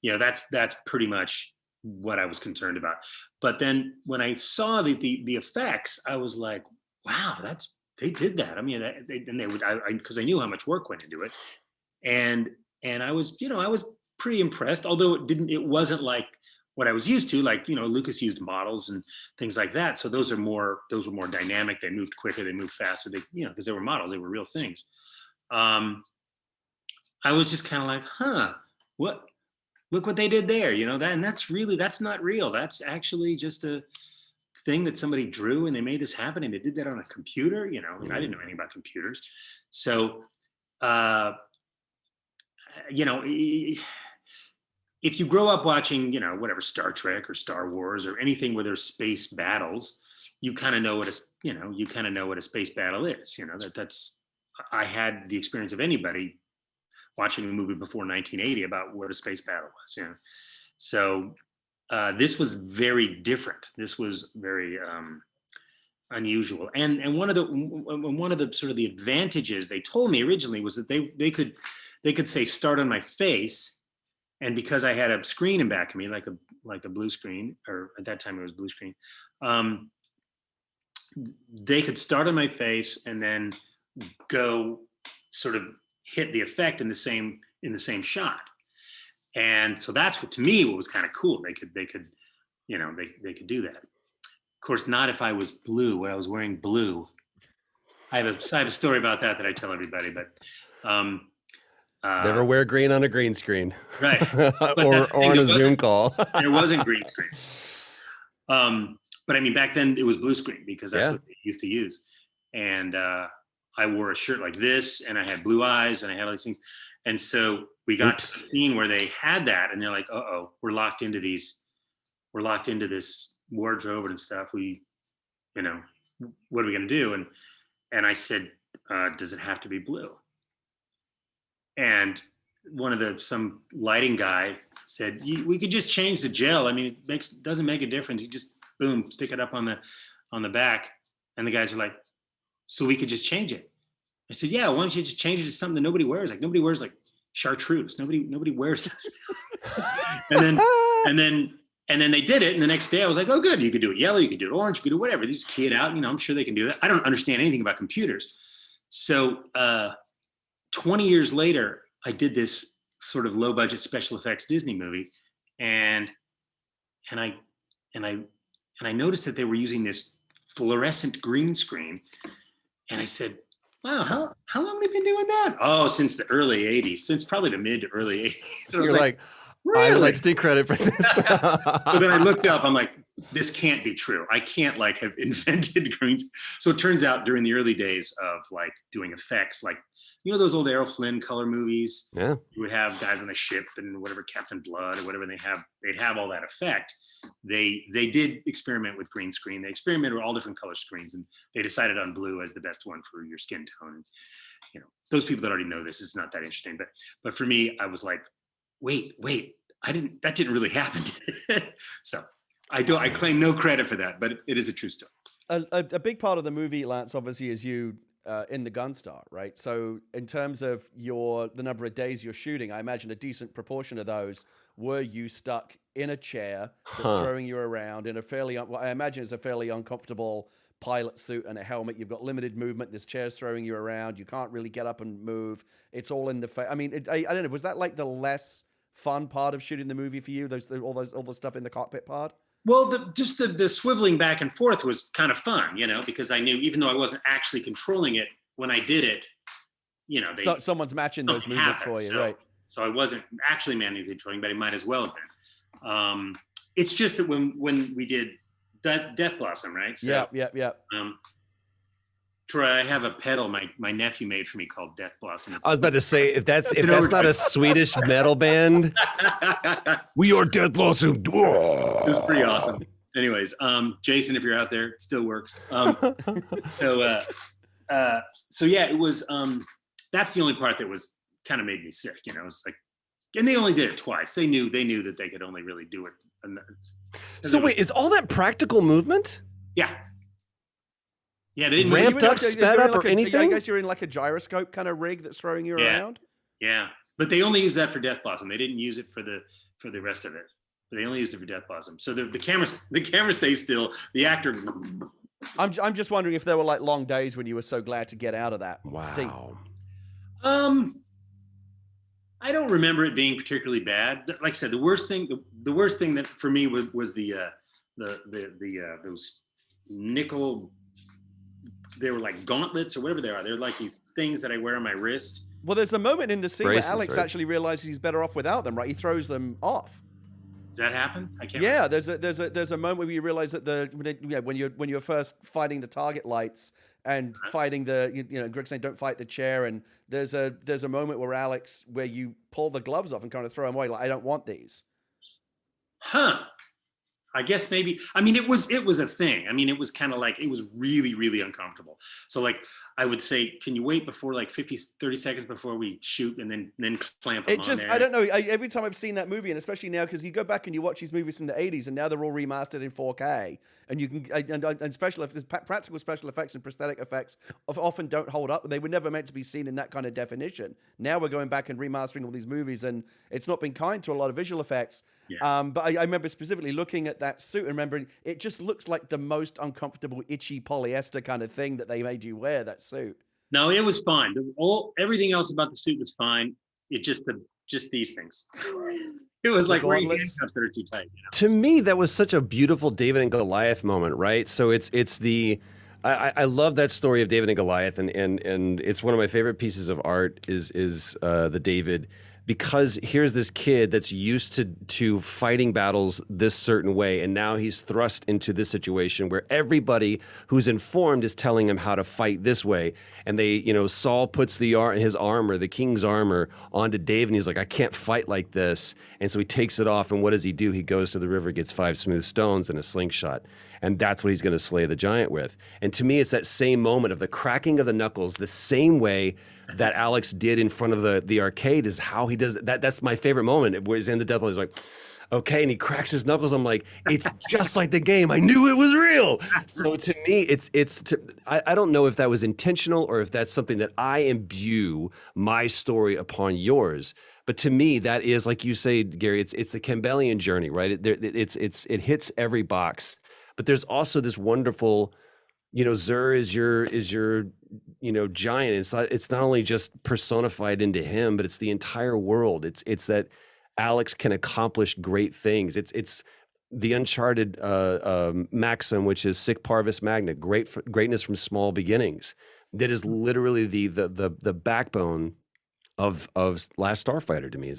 Speaker 3: That's pretty much what I was concerned about. But then when I saw the effects, I was like, wow, they did that. I mean, they would, because I knew how much work went into it, and I was pretty impressed. Although it wasn't like what I was used to. Like Lucas used models and things like that, so those were more dynamic. They moved quicker, they moved faster. They because they were models, they were real things. I was just kind of like, huh, look what they did there, and that's not real. That's actually just a thing that somebody drew and they made this happen and they did that on a computer, and I didn't know anything about computers. So, if you grow up watching, whatever, Star Trek or Star Wars or anything where there's space battles, you kind of know what a space battle is. That's I had the experience of anybody watching a movie before 1980 about what a space battle was. So this was very different. This was very unusual. And one of the sort of the advantages they told me originally was that they could say start on my face, and because I had a screen in back of me, like a blue screen, or at that time it was blue screen, they could start on my face and then go sort of hit the effect in the same shot. And so that's what, to me, what was kind of cool. They could do that. Of course, not if I was blue, when I was wearing blue. I have a story about that I tell everybody, but
Speaker 2: never wear green on a green screen,
Speaker 3: right?
Speaker 2: or on a Zoom call.
Speaker 3: There wasn't green screen. But I mean, back then it was blue screen because that's what they used to use. And I wore a shirt like this, and I had blue eyes, and I had all these things. And so we got to the scene where they had that, and they're like, "Uh-oh, we're locked into this wardrobe and stuff. What are we gonna do?" And I said, "Does it have to be blue?" And some lighting guy said, we could just change the gel. I mean, it doesn't make a difference. You just boom, stick it up on the back. And the guys are like, so we could just change it. I said, yeah, why don't you just change it to something that nobody wears? Like nobody wears like chartreuse. Nobody wears this. and then they did it. And the next day I was like, oh good, you could do it yellow, you could do it orange, you could do whatever. They just key it out. I'm sure they can do that. I don't understand anything about computers. So 20 years later, I did this sort of low budget special effects Disney movie. And I noticed that they were using this fluorescent green screen. And I said, wow, how long have they been doing that? Oh, since the early 80s, since probably the mid to early 80s.
Speaker 2: You're like,
Speaker 3: really?
Speaker 2: I would like to take credit for this.
Speaker 3: So then I looked up, I'm like, this can't be true. I can't like have invented greens. So it turns out during the early days of like doing effects, like, those old Errol Flynn color movies,
Speaker 2: Yeah.
Speaker 3: you would have guys on the ship and whatever, Captain Blood or whatever they'd have all that effect. They did experiment with green screen. They experimented with all different color screens, and they decided on blue as the best one for your skin tone. Those people that already know this, it's not that interesting. But for me, I was like, wait, that didn't really happen. So I claim no credit for that, but it is a true story.
Speaker 1: A big part of the movie, Lance, obviously, is you in the Gunstar, right? So in terms of the number of days you're shooting, I imagine a decent proportion of those were you stuck in a chair that's throwing you around in a I imagine it's a fairly uncomfortable pilot suit and a helmet. You've got limited movement. This chair's throwing you around. You can't really get up and move. It's all in the face. I mean, I don't know. Was that like the less fun part of shooting the movie for you? All the stuff in the cockpit part?
Speaker 3: Well, the swiveling back and forth was kind of fun, because I knew even though I wasn't actually controlling it when I did it,
Speaker 1: someone's matching those movements for you, right?
Speaker 3: So I wasn't actually manually controlling, but I might as well have been. It's just that when we did Death Blossom, right? So,
Speaker 1: yeah.
Speaker 3: Troy, I have a pedal my nephew made for me called Death Blossom.
Speaker 2: I was about to say, if that's not a Swedish metal band, we are Death Blossom.
Speaker 3: It was pretty awesome. Anyways, Jason, if you're out there, it still works. So yeah, it was. That's the only part that was kind of made me sick. It's like, and they only did it twice. They knew that they could only really do it.
Speaker 2: So wait, is all that practical movement?
Speaker 3: Yeah. Yeah, they didn't
Speaker 2: ramped up, sped up, or anything.
Speaker 1: I guess you're in like a gyroscope kind of rig that's throwing you around.
Speaker 3: Yeah, but they only used that for Death Blossom. They didn't use it for the rest of it. But they only used it for Death Blossom. So the camera stays still. The actor.
Speaker 1: I'm just wondering if there were like long days when you were so glad to get out of that seat.
Speaker 3: I don't remember it being particularly bad. Like I said, the worst thing that for me was the those nickel. They were like gauntlets or whatever they are. They're like these things that I wear on my wrist.
Speaker 1: Well, there's a moment in the scene
Speaker 2: Braces,
Speaker 1: where Alex
Speaker 2: right?
Speaker 1: actually realizes he's better off without them, right? He throws them off.
Speaker 3: Does that happen? I can't.
Speaker 1: Yeah, there's a moment where you realize that when you're first fighting the target lights and fighting Greg saying don't fight the chair, and there's a moment where you pull the gloves off and kind of throw them away, like I don't want these.
Speaker 3: Huh. I guess maybe, I mean, it was a thing. I mean, it was kind of like, it was really, really uncomfortable. So like, I would say, can you wait before like 30 seconds before we shoot and then clamp them on there?
Speaker 1: I don't know. Every time I've seen that movie, and especially now, because you go back and you watch these movies from the 80s and now they're all remastered in 4K, and you can, and practical special effects and prosthetic effects often don't hold up. They were never meant to be seen in that kind of definition. Now we're going back and remastering all these movies, and it's not been kind to a lot of visual effects.
Speaker 3: Yeah.
Speaker 1: But I remember specifically looking at that suit and remembering it just looks like the most uncomfortable, itchy polyester kind of thing that they made you wear, that suit.
Speaker 3: No, it was fine. Everything else about the suit was fine. It just these things. It was like wearing handcuffs that are too tight.
Speaker 2: To me, that was such a beautiful David and Goliath moment, right? So it's the I love that story of David and Goliath, and it's one of my favorite pieces of art is the David. Because here's this kid that's used to fighting battles this certain way, and now he's thrust into this situation where everybody who's informed is telling him how to fight this way. And Saul puts his armor, the king's armor, onto David, and he's like, I can't fight like this. And so he takes it off, and what does he do? He goes to the river, gets 5 smooth stones and a slingshot. And that's what he's going to slay the giant with. And to me, it's that same moment of the cracking of the knuckles, the same way that Alex did in front of the arcade is how he does that. That's my favorite moment where he's in the Death Ball. He's like, okay, and he cracks his knuckles. I'm like, it's just like the game. I knew it was real. So to me, I don't know if that was intentional or if that's something that I imbue my story upon yours. But to me, that is, like you say, Gary, it's the Campbellian journey, right? It hits every box. But there's also this wonderful, Zur is your giant. It's not only just personified into him, but it's the entire world. It's that Alex can accomplish great things. It's the uncharted maxim, which is sic parvis magna, greatness from small beginnings. That is literally the backbone of Last Starfighter to me.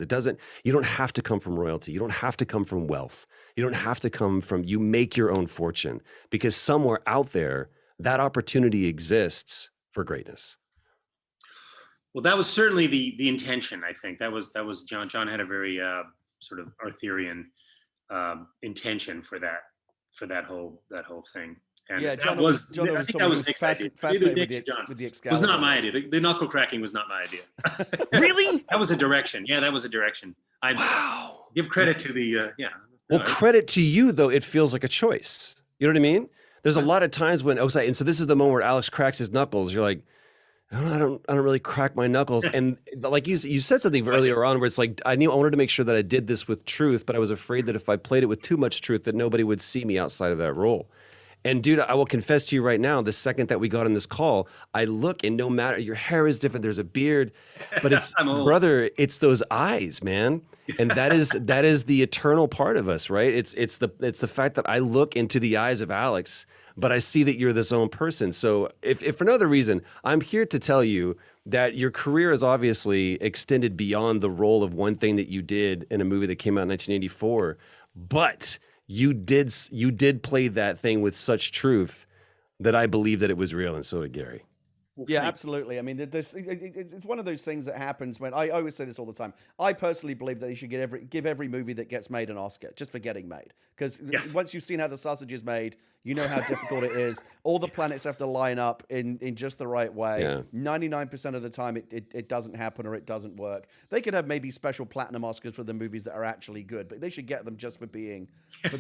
Speaker 2: You don't have to come from royalty. You don't have to come from wealth. You don't have to you make your own fortune, because somewhere out there that opportunity exists for greatness.
Speaker 3: Well, that was certainly the intention. I think that was John. John had a very sort of Arthurian intention for that whole thing. And
Speaker 1: Yeah,
Speaker 3: John was
Speaker 1: I think that was Nick's idea. Fascinated with the Excalibur.
Speaker 3: It was not my idea. The knuckle cracking was not my idea.
Speaker 2: Really?
Speaker 3: That was a direction. Yeah, that was a direction.
Speaker 2: Wow.
Speaker 3: Give credit to the
Speaker 2: Well, credit to you though. It feels like a choice. You know what I mean? There's a lot of times when and so this is the moment where Alex cracks his knuckles. You're like, I don't really crack my knuckles. And like you said something earlier on where it's like, I wanted to make sure that I did this with truth, but I was afraid that if I played it with too much truth, that nobody would see me outside of that role. And dude, I will confess to you right now, the second that we got on this call, I look, and no matter, your hair is different, there's a beard, but it's brother, it's those eyes, man. And that is the eternal part of us, right? It's the fact that I look into the eyes of Alex, but I see that you're this own person. So if for no other reason, I'm here to tell you that your career is obviously extended beyond the role of one thing that you did in a movie that came out in 1984, but you did play that thing with such truth that I believe that it was real, and so did Gary.
Speaker 1: Yeah, absolutely. I mean, it's one of those things that happens when I always say this all the time. I personally believe that you should give every movie that gets made an Oscar just for getting made, because once you've seen how the sausage is made, you know how difficult it is. All the planets have to line up in just the right way. 99% of the time, it doesn't happen or it doesn't work. They could have maybe special platinum Oscars for the movies that are actually good, but they should get them just for being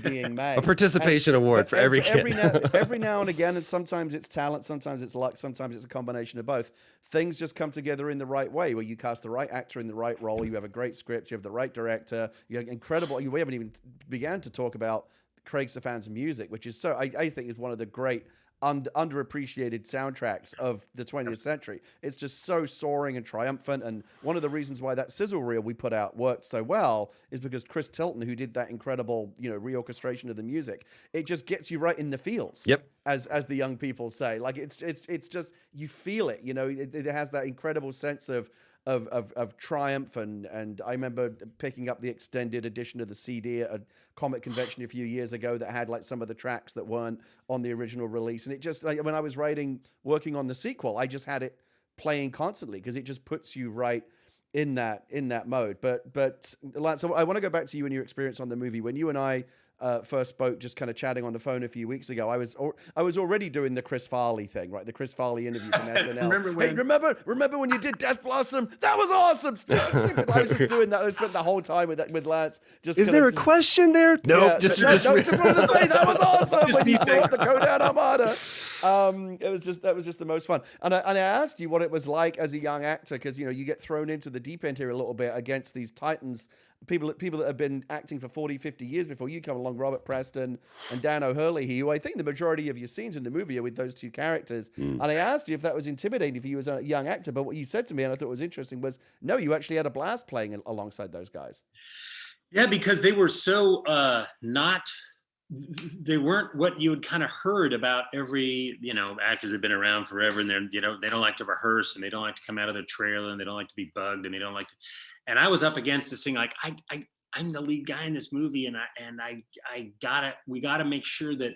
Speaker 1: made.
Speaker 2: A participation award for every kid.
Speaker 1: Every now and again, and sometimes it's talent, sometimes it's luck, sometimes it's a combination of both. Things just come together in the right way, where you cast the right actor in the right role, you have a great script, you have the right director, you have incredible. We haven't even began to talk about Craig Stefan's music, which is I think is one of the great underappreciated soundtracks of the 20th century. It's just so soaring and triumphant, and one of the reasons why that sizzle reel we put out worked so well is because Chris Tilton, who did that incredible reorchestration of the music, it just gets you right in the feels.
Speaker 2: Yep.
Speaker 1: As the young people say, like it's just, you feel it. It has that incredible sense of triumph, and I remember picking up the extended edition of the CD at a comic convention a few years ago that had like some of the tracks that weren't on the original release, and it just, like, when I was working on the sequel, I just had it playing constantly because it just puts you right in that mode. But Lance, so I want to go back to you and your experience on the movie. When you and I first spoke, just kind of chatting on the phone a few weeks ago, I was already doing the Chris Farley thing, right? The Chris Farley interview from SNL. Remember when you did Death Blossom? That was awesome. I was just doing that. I spent the whole time with Lance.
Speaker 2: Is there a question there? No,
Speaker 1: yeah, just wanted to say that was awesome when you brought the Codan Armada. That was just the most fun. And I asked you what it was like as a young actor, because you get thrown into the deep end here a little bit against these titans. People that have been acting for 40, 50 years before you come along, Robert Preston and Dan O'Hurley, who I think the majority of your scenes in the movie are with those two characters. And I asked you if that was intimidating for you as a young actor, but what you said to me, and I thought was interesting, was no, you actually had a blast playing alongside those guys.
Speaker 3: Yeah, because they were so they weren't what you had kind of heard about every, actors have been around forever, and they don't like to rehearse, and they don't like to come out of their trailer, and they don't like to be bugged, and they don't like to, and I was up against this thing, like I'm the lead guy in this movie, and we gotta make sure that,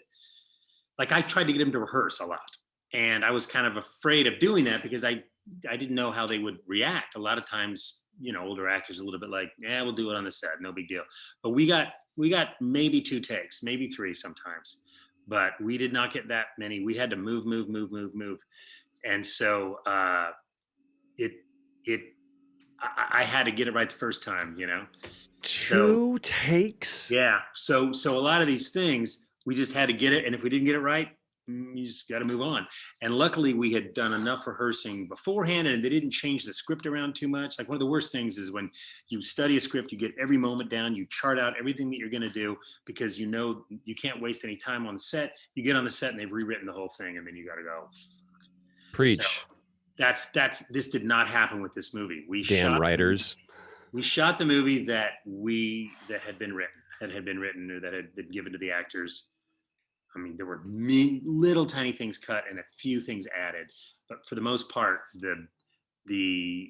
Speaker 3: like, I tried to get him to rehearse a lot, and I was kind of afraid of doing that because I didn't know how they would react. A lot of times, older actors a little bit like, yeah, we'll do it on the set, no big deal. But we got maybe 2 takes, maybe 3 sometimes, but we did not get that many. We had to move. And so it I had to get it right the first time, you know. So
Speaker 2: 2 takes?
Speaker 3: yeah, so a lot of these things we just had to get it, and if we didn't get it right, you just got to move on. And luckily, we had done enough rehearsing beforehand, and they didn't change the script around too much. Like one of the worst things is when you study a script, you get every moment down, you chart out everything that you're going to do because you know you can't waste any time on the set. You get on the set and they've rewritten the whole thing, and then you got to go. So
Speaker 2: Preach.
Speaker 3: that's this did not happen with this movie.
Speaker 2: Damn writers.
Speaker 3: We shot the movie that had been written or that had been given to the actors. I mean, there were little tiny things cut and a few things added, but for the most part, the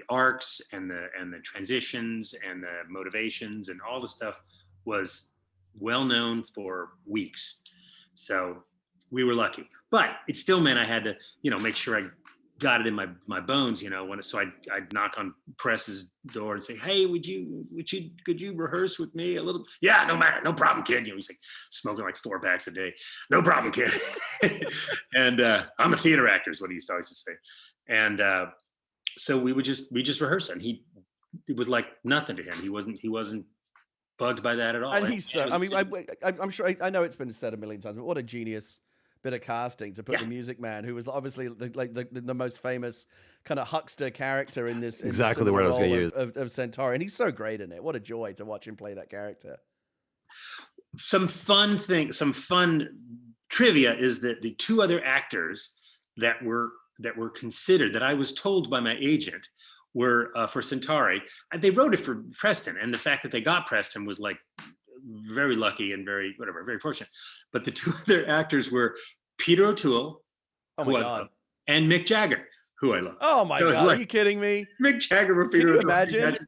Speaker 3: arcs and the transitions and the motivations and all the stuff was well known for weeks. So we were lucky, but it still meant I had to, make sure I got it in my bones, so I'd knock on Press's door and say, hey, could you rehearse with me a little? Yeah, no matter, no problem, kid. He's like smoking like 4 packs a day. No problem, kid. And I'm a theater actor is what he used to always say. And so we just rehearse, and it was like nothing to him. He wasn't bugged by that at all.
Speaker 1: And he's so, I'm sure, I know it's been said a million times, but what a genius bit of casting to put the Music Man, who was obviously the most famous kind of huckster character in this.
Speaker 2: Exactly the word I was going to use.
Speaker 1: Of Centauri. And he's so great in it. What a joy to watch him play that character.
Speaker 3: Some fun trivia is that the 2 other actors that were considered, that I was told by my agent, were for Centauri. And they wrote it for Preston, and the fact that they got Preston was like very lucky and very fortunate. But the 2 other actors were Peter O'Toole,
Speaker 1: who I love,
Speaker 3: and Mick Jagger, who I love.
Speaker 1: Oh my God, are you kidding me?
Speaker 3: Mick Jagger or Peter O'Toole.
Speaker 1: Imagine?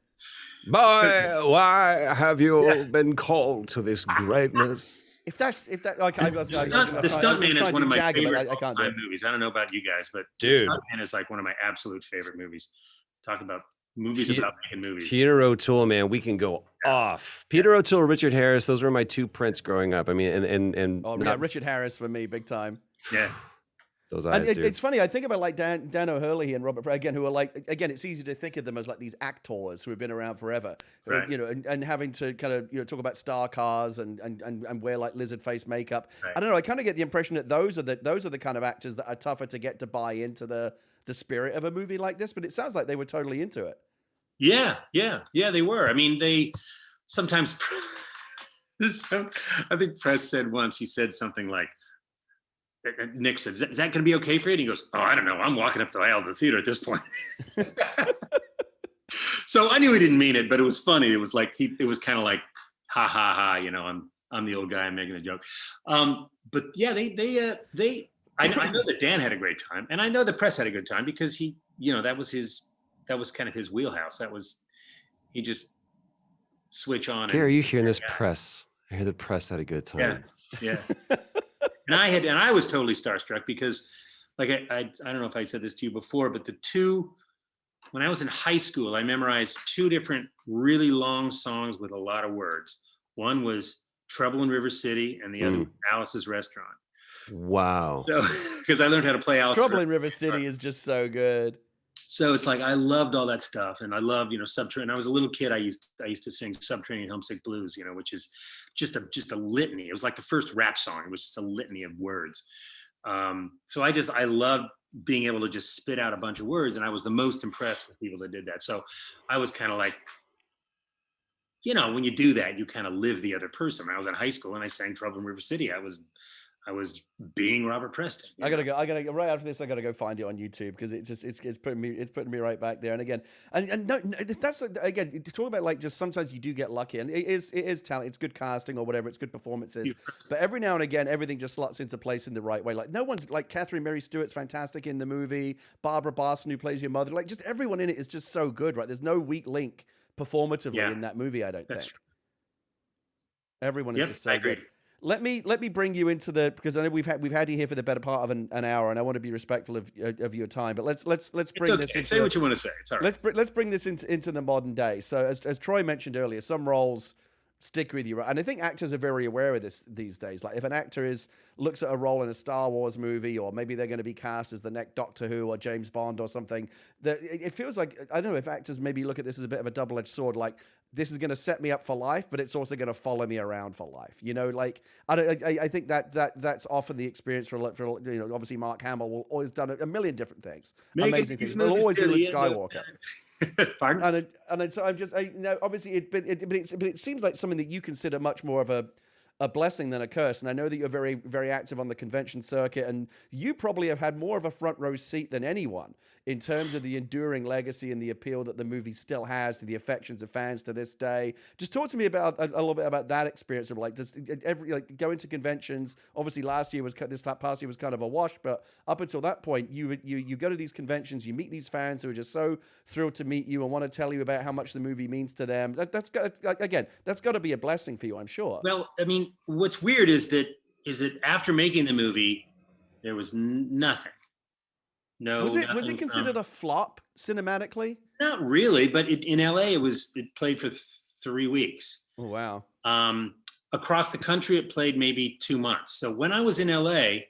Speaker 2: Boy, why have you been called to this greatness?
Speaker 3: The Stuntman is one of my favorite all-time movies. I don't know about you guys, but
Speaker 2: dude,
Speaker 3: Stuntman is like one of my absolute favorite movies. Talk about movies about making movies.
Speaker 2: Peter O'Toole, man, we can go off. Peter O'Toole, Richard Harris, those were my 2 prints growing up. I mean, and
Speaker 1: Richard Harris for me, big time.
Speaker 3: Yeah.
Speaker 2: Those eyes, dude.
Speaker 1: It's funny. I think about like Dan O'Hurley and Robert again, who are like, again, it's easy to think of them as like these actors who have been around forever,
Speaker 3: right.
Speaker 1: And having to kind of talk about star cars and wear like lizard face makeup.
Speaker 3: Right.
Speaker 1: I don't know. I kind of get the impression that those are the kind of actors that are tougher to get to buy into the spirit of a movie like this. But it sounds like they were totally into it.
Speaker 3: Yeah, they were. I mean, they sometimes. I think Press said once. He said something like, Nick said, is that going to be okay for you? And he goes, oh, I don't know. I'm walking up the aisle of the theater at this point. So I knew he didn't mean it, but it was funny. It was like, it was kind of like, ha, ha, ha, I'm the old guy, I'm making a joke. But yeah, I know that Dan had a great time, and I know the Press had a good time because that was kind of his wheelhouse. He just switch on.
Speaker 2: Gary, are you hearing this? Press? I hear the Press had a good time.
Speaker 3: Yeah. And I was totally starstruck because, like, I don't know if I said this to you before, but when I was in high school, I memorized 2 different really long songs with a lot of words. One was Trouble in River City, and the other was Alice's Restaurant.
Speaker 2: Wow.
Speaker 3: So, because I learned how to play Alice's
Speaker 1: Trouble in River City is just so good.
Speaker 3: So it's like I loved all that stuff, and I loved Subterranean. I was a little kid. I used to sing Subterranean Homesick Blues, which is just a litany. It was like the first rap song. It was just a litany of words. So I loved being able to just spit out a bunch of words, and I was the most impressed with people that did that. So I was kind of like, when you do that, you kind of live the other person. When I was in high school and I sang Trouble in River City, I was being Robert Preston.
Speaker 1: I gotta go right after this. I gotta go find it on YouTube because it's putting me right back there. And again, and no, that's again talk about like just sometimes you do get lucky, and it is talent. It's good casting or whatever. It's good performances, but every now and again everything just slots into place in the right way. Like no one's like Catherine Mary Stewart's fantastic in the movie. Barbara Barson who plays your mother. Like just everyone in it is just so good. Right? There's no weak link performatively in that movie. I don't think.
Speaker 3: True.
Speaker 1: Everyone is just so good. Let me bring you into because I know we've had you here for the better part of an hour, and I want to be respectful of your time. But let's bring this into
Speaker 3: say what you want to say. It's all right.
Speaker 1: Let's bring this into the modern day. So as Troy mentioned earlier, some roles stick with you, and I think actors are very aware of this these days. Like if an actor is looks at a role in a Star Wars movie, or maybe they're going to be cast as the next Doctor Who or James Bond or something, that it feels like, I don't know if actors maybe look at this as a bit of a double-edged sword, like this is going to set me up for life, but it's also going to follow me around for life. Like I think that's often the experience for obviously Mark Hamill will always done a million different things,
Speaker 3: Making
Speaker 1: amazing
Speaker 3: these
Speaker 1: things. Will
Speaker 3: movies
Speaker 1: always be
Speaker 3: till
Speaker 1: Luke
Speaker 3: the end of
Speaker 1: Skywalker.
Speaker 3: Pardon?
Speaker 1: So I'm just, obviously but it seems like something that you consider much more of a blessing than a curse. And I know that you're very, very active on the convention circuit, and you probably have had more of a front row seat than anyone in terms of the enduring legacy and the appeal that the movie still has to the affections of fans to this day. Just talk to me about a little bit about that experience of like, does going to conventions? Obviously, this past year was kind of a wash, but up until that point, you go to these conventions, you meet these fans who are just so thrilled to meet you and want to tell you about how much the movie means to them. That's got to be a blessing for you, I'm sure.
Speaker 3: Well, I mean, what's weird is that after making the movie, there was nothing. No,
Speaker 1: Was it
Speaker 3: nothing
Speaker 1: considered a flop cinematically?
Speaker 3: Not really, but in LA, it played for 3 weeks.
Speaker 1: Oh wow!
Speaker 3: Across the country, it played maybe 2 months. So when I was in LA,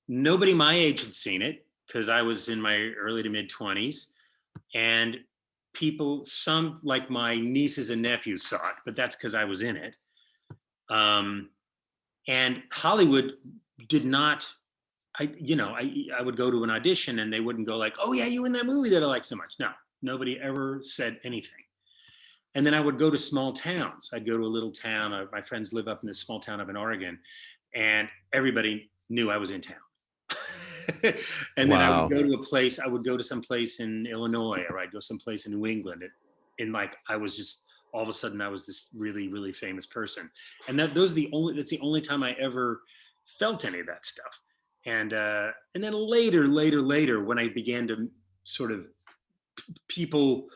Speaker 3: nobody my age had seen it because I was in my early to mid 20s, and some like my nieces and nephews saw it, but that's because I was in it. And Hollywood did not. I would go to an audition and they wouldn't go like, "Oh yeah, you were in that movie that I like so much." No, nobody ever said anything. And then I would go to small towns. I'd go to a little town. My friends live up in this small town up in Oregon, and everybody knew I was in town. And then I would go to a place. I would go to some place in Illinois, or I'd go someplace in New England. I was just all of a sudden I was this really, really famous person. And that's the only time I ever felt any of that stuff. And then later, when I began to sort of people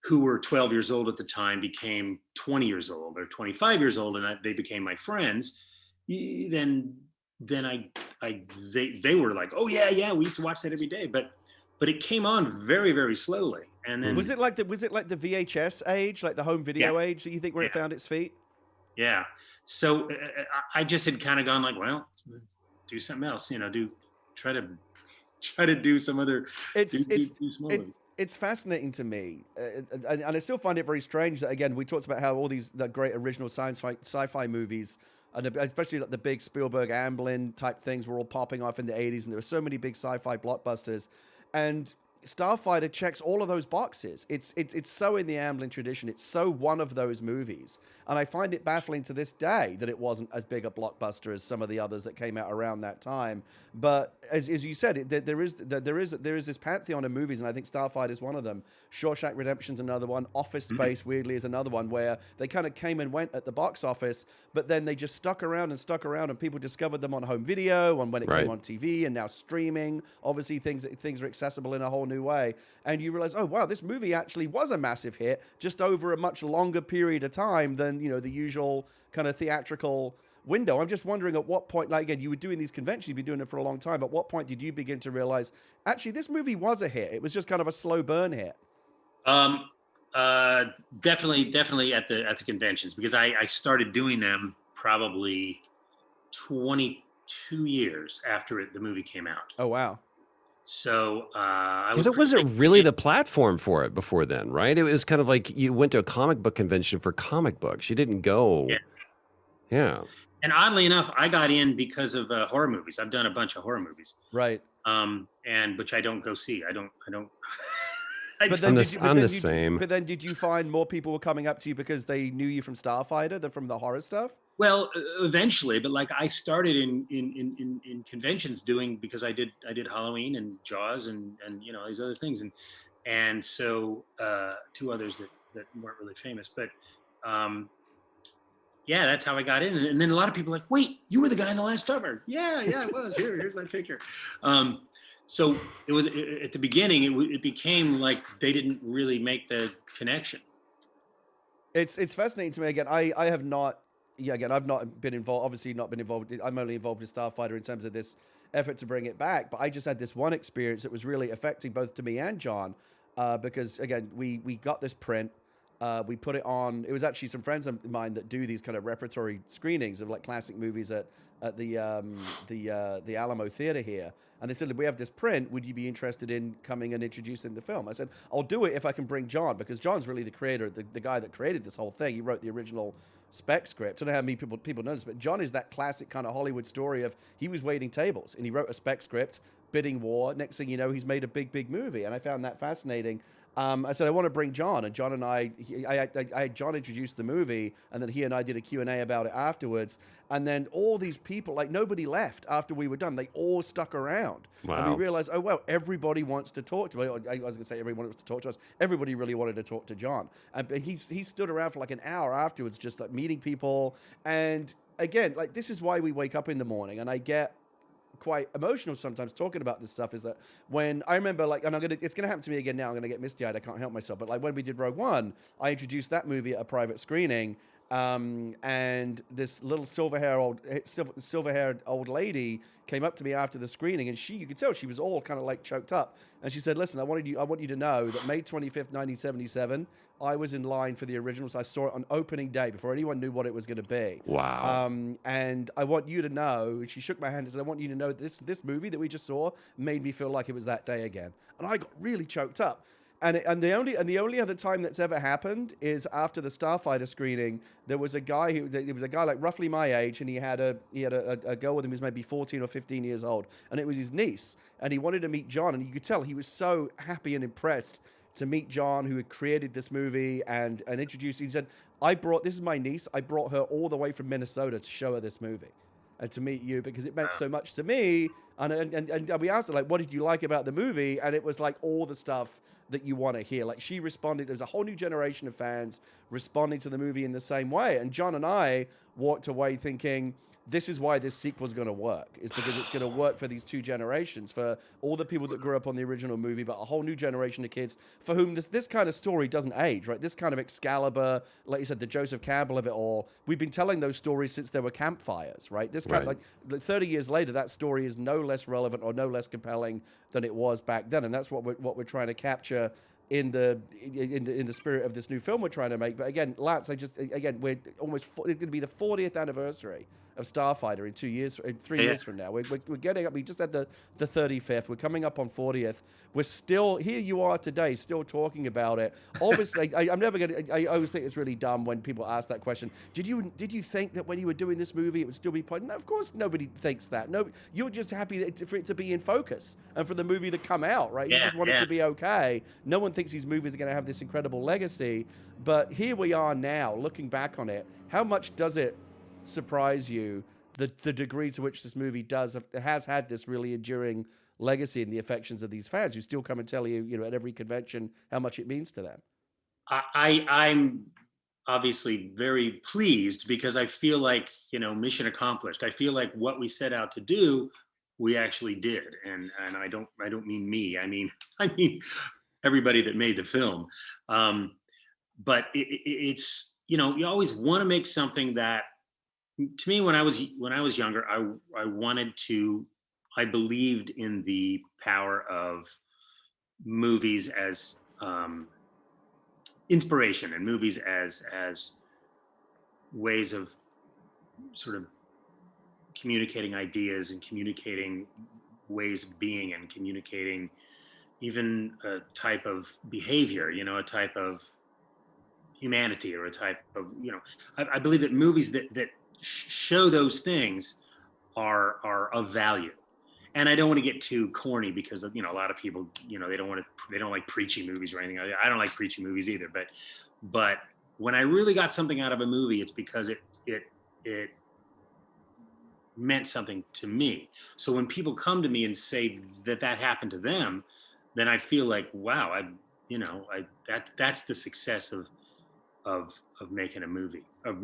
Speaker 3: who were 12 years old at the time became 20 years old or 25 years old, and they became my friends. Then they were like, "Oh yeah, we used to watch that every day." But it came on very, very slowly. And then
Speaker 1: was it like the VHS age, like the home video age that you think where it found its feet?
Speaker 3: Yeah. So I just had kind of gone like, well, do something else, try to do some other.
Speaker 1: It's fascinating to me, and I still find it very strange that, again, we talked about how all the great original sci-fi movies, and especially like the big Spielberg Amblin type things, were all popping off in the 80s, and there were so many big sci-fi blockbusters, and Starfighter checks all of those boxes. It's so in the Amblin tradition. It's so one of those movies, and I find it baffling to this day that it wasn't as big a blockbuster as some of the others that came out around that time. But as you said, there is this pantheon of movies, and I think Starfighter is one of them. Shawshank Redemption's another one. Office Space, weirdly, is another one where they kind of came and went at the box office, but then they just stuck around, and people discovered them on home video, and when it came on TV, and now streaming. Obviously, things are accessible in a whole new way, and you realize, oh wow, this movie actually was a massive hit, just over a much longer period of time than the usual kind of theatrical window. I'm just wondering at what point, like, again, you were doing these conventions, you've been doing it for a long time. At what point did you begin to realize actually this movie was a hit? It was just kind of a slow burn hit.
Speaker 3: Definitely at the conventions, because I started doing them probably 22 years after the movie came out.
Speaker 1: Oh wow.
Speaker 3: So
Speaker 2: that wasn't really the platform for it before then, right? It was kind of like you went to a comic book convention for comic books. You didn't go. Yeah.
Speaker 3: And oddly enough, I got in because of horror movies. I've done a bunch of horror movies.
Speaker 1: Right.
Speaker 3: And which I don't go see. I don't.
Speaker 2: I'm the same.
Speaker 1: But then did you find more people were coming up to you because they knew you from Starfighter than from the horror stuff?
Speaker 3: Well, eventually, but like I started in conventions because I did Halloween and Jaws and these other things, and so two others that weren't really famous, but yeah, that's how I got in. And then a lot of people were like, "Wait, you were the guy in The Last Supper?" Yeah, I was. Here's my picture. So it was at the beginning. It became like they didn't really make the connection.
Speaker 1: It's fascinating to me. Again, I have not. Yeah, again, I've not been involved. Obviously, not been involved. I'm only involved in Starfighter in terms of this effort to bring it back. But I just had this one experience that was really affecting both to me and John, because again, we got this print. We put it on. It was actually some friends of mine that do these kind of repertory screenings of like classic movies at the Alamo Theater here. And they said, we have this print. Would you be interested in coming and introducing the film? I said, I'll do it if I can bring John, because John's really the creator, the guy that created this whole thing. He wrote the original spec script. I don't know how many people know this, but John is that classic kind of Hollywood story of he was waiting tables and he wrote a spec script, bidding war. Next thing you know, he's made a big movie. And I found that fascinating. I said, I want to bring John, and John and I had John introduced the movie, and then he and I did a Q&A about it afterwards. And then all these people, like nobody left after we were done. They all stuck around. And we
Speaker 2: Wow.
Speaker 1: realized, oh, well, everybody wants to talk to us. I was going to say everyone wants to talk to us. Everybody really wanted to talk to John. And he stood around for like an hour afterwards, just like meeting people. And again, like this is why we wake up in the morning, and I get quite emotional sometimes talking about this stuff. Is that when I remember, like, and it's gonna happen to me again now. I'm gonna get misty eyed. I can't help myself. But like when we did Rogue One, I introduced that movie at a private screening, and this little silver haired old lady came up to me after the screening, and you could tell she was all kind of like choked up, and she said, "Listen, I want you to know that May 25th, 1977, I was in line for the originals. I saw it on opening day before anyone knew what it was going to be.
Speaker 2: Wow.
Speaker 1: And I want you to know," she shook my hand and said, "I want you to know that this movie that we just saw made me feel like it was that day again." And I got really choked up. And the only other time that's ever happened is after the Starfighter screening. There was a guy like roughly my age, and he had a girl with him who's maybe 14 or 15 years old, and it was his niece, and he wanted to meet John, and you could tell he was so happy and impressed to meet John, who had created this movie and introduced. He said, "This is my niece. I brought her all the way from Minnesota to show her this movie and to meet you because it meant so much to me." And we asked her, like, "What did you like about the movie?" And it was like all the stuff that you want to hear. Like she responded. There's a whole new generation of fans responding to the movie in the same way. And John and I walked away thinking, this is why this sequel is going to work, is because it's going to work for these two generations, for all the people that grew up on the original movie, but a whole new generation of kids for whom this kind of story doesn't age, right? This kind of Excalibur, like you said, the Joseph Campbell of it all. We've been telling those stories since there were campfires, right? This kind
Speaker 2: Right.
Speaker 1: of like 30 years later, that story is no less relevant or no less compelling than it was back then, and that's what we're trying to capture in the spirit of this new film we're trying to make. But again, Lance, we're almost it's going to be the 40th anniversary of Starfighter in 3 years from now. We're getting up. We just had the 35th. We're coming up on 40th. We're still here. You are today, still talking about it. Obviously, I'm never going to. I always think it's really dumb when people ask that question. Did you think that when you were doing this movie it would still be played? No, of course nobody thinks that. No, you're just happy for it to be in focus and for the movie to come out, right? You just want it to be okay. No one thinks these movies are going to have this incredible legacy, but here we are now, looking back on it. How much does it surprise you the degree to which this movie has had this really enduring legacy in the affections of these fans who still come and tell you, at every convention how much it means to them?
Speaker 3: I'm obviously very pleased because I feel like, mission accomplished. I feel like what we set out to do, we actually did. And I don't mean me. I mean everybody that made the film. But it's, you always want to make something that, to me, when I was younger, I believed in the power of movies as inspiration, and movies as ways of sort of communicating ideas and communicating ways of being and communicating even a type of behavior, a type of humanity, or a type of, I believe that movies that show those things are of value. And I don't want to get too corny because, a lot of people, they don't like preachy movies or anything. I don't like preachy movies either. But when I really got something out of a movie, it's because it meant something to me. So when people come to me and say that happened to them, then I feel like, wow, that's the success of making a movie, at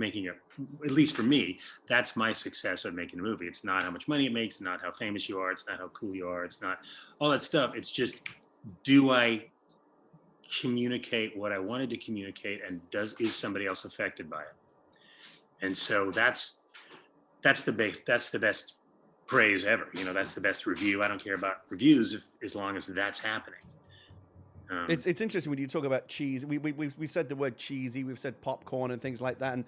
Speaker 3: least for me, that's my success of making a movie. It's not how much money it makes, not how famous you are, it's not how cool you are, it's not all that stuff. It's just, do I communicate what I wanted to communicate, and is somebody else affected by it? And so that's the best praise ever. That's the best review. I don't care about reviews as long as that's happening.
Speaker 1: It's interesting when you talk about cheese. We've said the word cheesy. We've said popcorn and things like that. And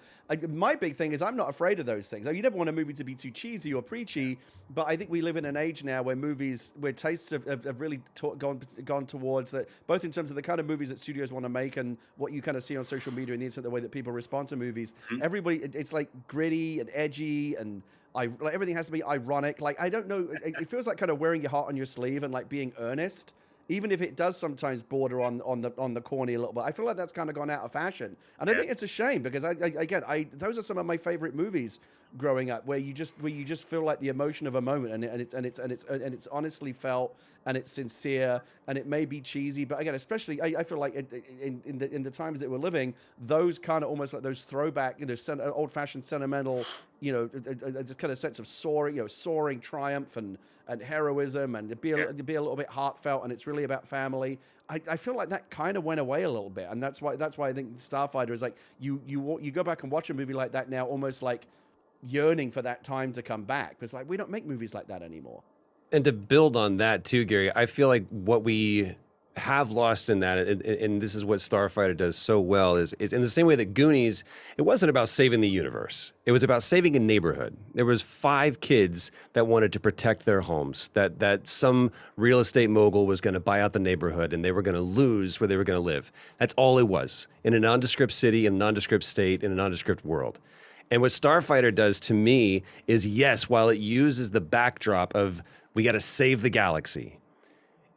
Speaker 1: my big thing is I'm not afraid of those things. You never want a movie to be too cheesy or preachy, but I think we live in an age now where tastes have really gone towards that, both in terms of the kind of movies that studios want to make and what you kind of see on social media and the internet, the way that people respond to movies.
Speaker 3: Mhm.
Speaker 1: Everybody, it's like gritty and edgy and like everything has to be ironic. Like I don't know, it feels like kind of wearing your heart on your sleeve and like being earnest, even if it does sometimes border on the corny a little bit. I feel like that's kind of gone out of fashion, and I think it's a shame because I those are some of my favorite movies growing up, where you just feel like the emotion of a moment, and it's honestly felt, and it's sincere, and it may be cheesy, but again, especially I feel like in the times that we're living, those kind of almost like those throwback, old fashioned sentimental, a kind of sense of soaring triumph and heroism, and to be a little bit heartfelt, and it's really about family. I feel like that kind of went away a little bit, and that's why I think Starfighter is like you go back and watch a movie like that now, almost like yearning for that time to come back, because like we don't make movies like that anymore.
Speaker 2: And to build on that too, Gary, I feel like what we have lost in that, and this is what Starfighter does so well, is in the same way that Goonies, it wasn't about saving the universe. It was about saving a neighborhood. There was 5 kids that wanted to protect their homes, that some real estate mogul was going to buy out the neighborhood and they were going to lose where they were going to live. That's all it was, in a nondescript city, in a nondescript state, in a nondescript world. And what Starfighter does to me is, yes, while it uses the backdrop of we got to save the galaxy,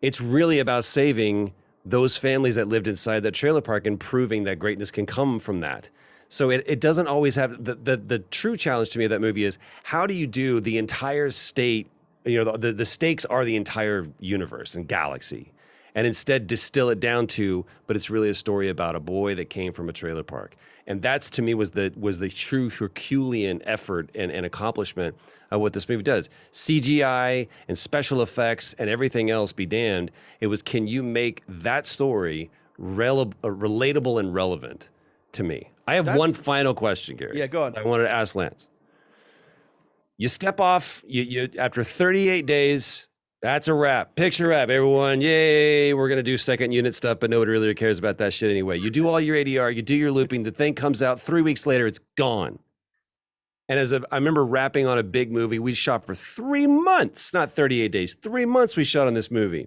Speaker 2: it's really about saving those families that lived inside that trailer park and proving that greatness can come from that. So it doesn't always have the true challenge to me of that movie is, how do you do the entire state, the stakes are the entire universe and galaxy, and instead distill it down to, but it's really a story about a boy that came from a trailer park. And that's, to me, was the true Herculean effort and accomplishment of what this movie does. CGI and special effects and everything else be damned. It was, can you make that story relatable and relevant to me? I have one final question, Gary.
Speaker 1: Yeah, go on.
Speaker 2: I wanted to ask Lance. You step off, you after 38 days, that's a wrap. Picture wrap, everyone. Yay, we're going to do second unit stuff, but nobody really cares about that shit anyway. You do all your ADR, you do your looping, the thing comes out 3 weeks later, it's gone. And I remember wrapping on a big movie. We shot for 3 months, not 38 days, 3 months we shot on this movie.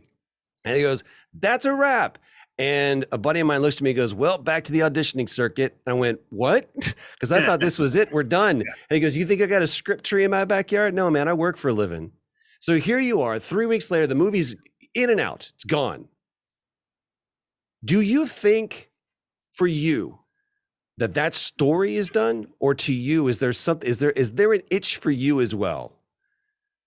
Speaker 2: And he goes, that's a wrap. And a buddy of mine looks at me and goes, well, back to the auditioning circuit. And I went, what? Because I thought this was it. We're done. And he goes, you think I got a script tree in my backyard? No, man, I work for a living. So here you are, 3 weeks later, the movie's in and out. It's gone. Do you think, for you, that story is done? Or to you, is there an itch for you as well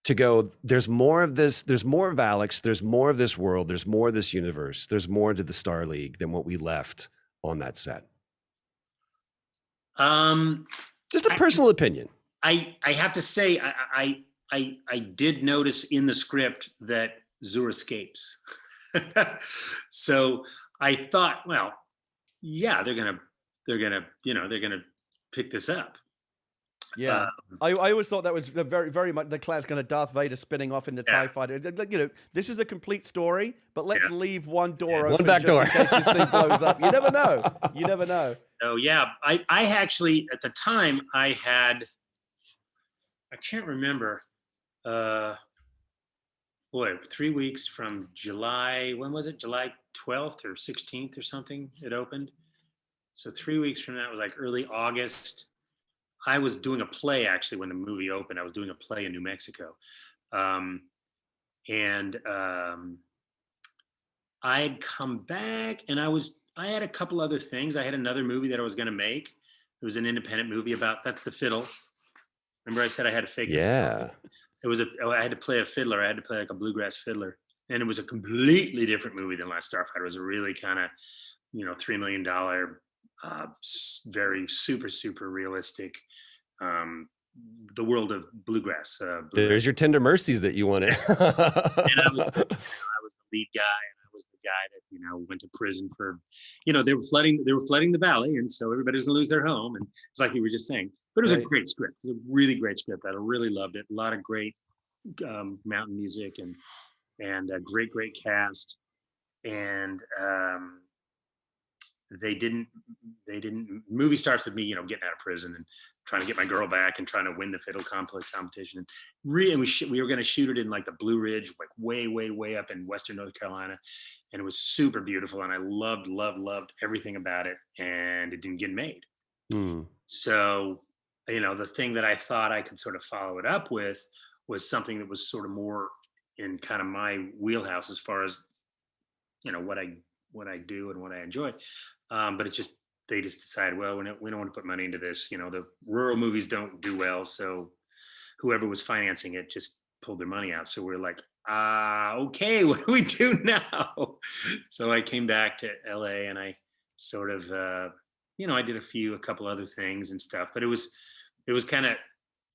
Speaker 2: to go, there's more of this, there's more of Alex, there's more of this world, there's more of this universe, there's more to the Star League than what we left on that set? Just a personal opinion.
Speaker 3: I have to say, I did notice in the script that Zur escapes. So I thought, well, yeah, they're gonna pick this up.
Speaker 1: Yeah, I always thought that was very, very much the class kind of Darth Vader spinning off in the TIE fighter. This is a complete story, but let's leave one door open,
Speaker 2: one back door,
Speaker 1: in case this thing blows up. You never know. You never know.
Speaker 3: Oh yeah, I actually at the time I can't remember. 3 weeks from July. When was it? July 12th or 16th or something. It opened. So 3 weeks from that was like early August. I was doing a play actually when the movie opened. I was doing a play in New Mexico. I had come back and I had a couple other things. I had another movie that I was going to make. It was an independent movie about, that's the fiddle. Remember I said I had to fake
Speaker 2: Yeah.
Speaker 3: I had to play a fiddler. I had to play like a bluegrass fiddler. And it was a completely different movie than Last Starfighter. It was a really kind of, $3 million, very super, super realistic, the world of bluegrass.
Speaker 2: There's your Tender Mercies that you wanted.
Speaker 3: And I was the lead guy, and I was the guy that went to prison for, they were flooding the valley, and so everybody's gonna lose their home. And it's like you were just saying, but it was a great script. It was a really great script. I really loved it. A lot of great mountain music and a great cast. and they didn't movie starts with me, getting out of prison and trying to get my girl back and trying to win the fiddle competition. And we were going to shoot it in like the Blue Ridge, like way up in western North Carolina, and it was super beautiful, and I loved everything about it, and it didn't get made.
Speaker 2: Hmm.
Speaker 3: So, the thing that I thought I could sort of follow it up with was something that was sort of more in kind of my wheelhouse as far as what I do and what I enjoy. But they just decided, well, we don't want to put money into this. The rural movies don't do well, so whoever was financing it just pulled their money out. So we're like, okay, what do we do now? So I came back to LA, and I sort of, I did a couple other things and stuff, but it was kind of,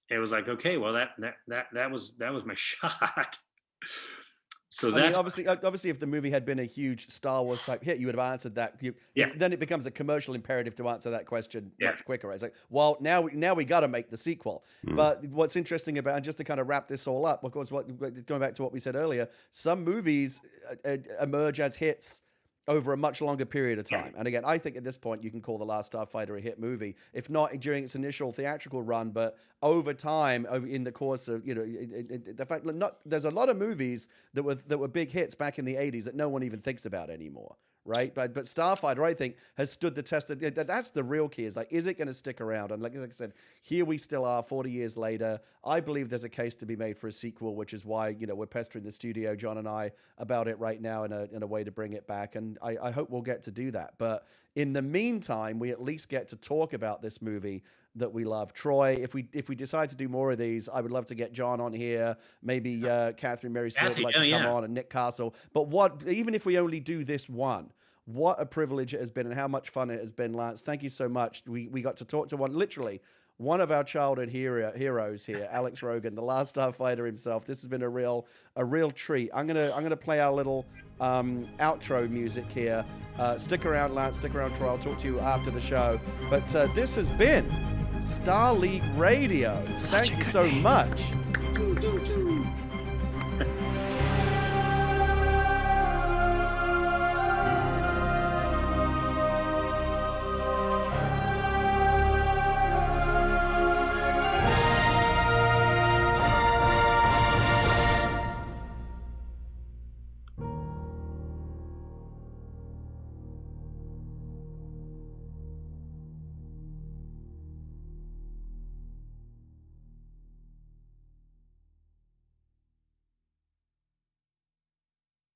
Speaker 3: it was like, okay, well, that was my shot. So
Speaker 1: I mean,
Speaker 3: that's
Speaker 1: obviously, if the movie had been a huge Star Wars type hit, you would have answered that.
Speaker 3: Yeah.
Speaker 1: Then it becomes a commercial imperative to answer that question
Speaker 3: Yeah.
Speaker 1: much quicker. Right? It's like, well, now we got to make the sequel. But what's interesting about, and just to kind of wrap this all up, of course, going back to what we said earlier, some movies emerge as hits over a much longer period of time. And again, I think at this point you can call The Last Starfighter a hit movie, if not during its initial theatrical run, but over time, in the course of, the fact that there's a lot of movies that were big hits back in the 80s that no one even thinks about anymore. Right, but Starfighter, I think, has stood the test of. That's the real key. Is like, is it going to stick around? And like I said, here we still are, 40 years later. I believe there's a case to be made for a sequel, which is why we're pestering the studio, John and I, about it right now in a way to bring it back. And I hope we'll get to do that. But in the meantime, we at least get to talk about this movie that we love. Troy, if we decide to do more of these, I would love to get John on here. Maybe Catherine Mary Stewart would like to come on, and Nick Castle. But even if we only do this one, what a privilege it has been, and how much fun it has been, Lance. Thank you so much. We got to talk to one of our childhood heroes here, Alex Rogan, the Last Starfighter himself. This has been a real treat. I'm gonna play our little outro music here. Stick around, Lance. Stick around, Troy. I'll talk to you after the show. But this has been Star League Radio. Thank you so much.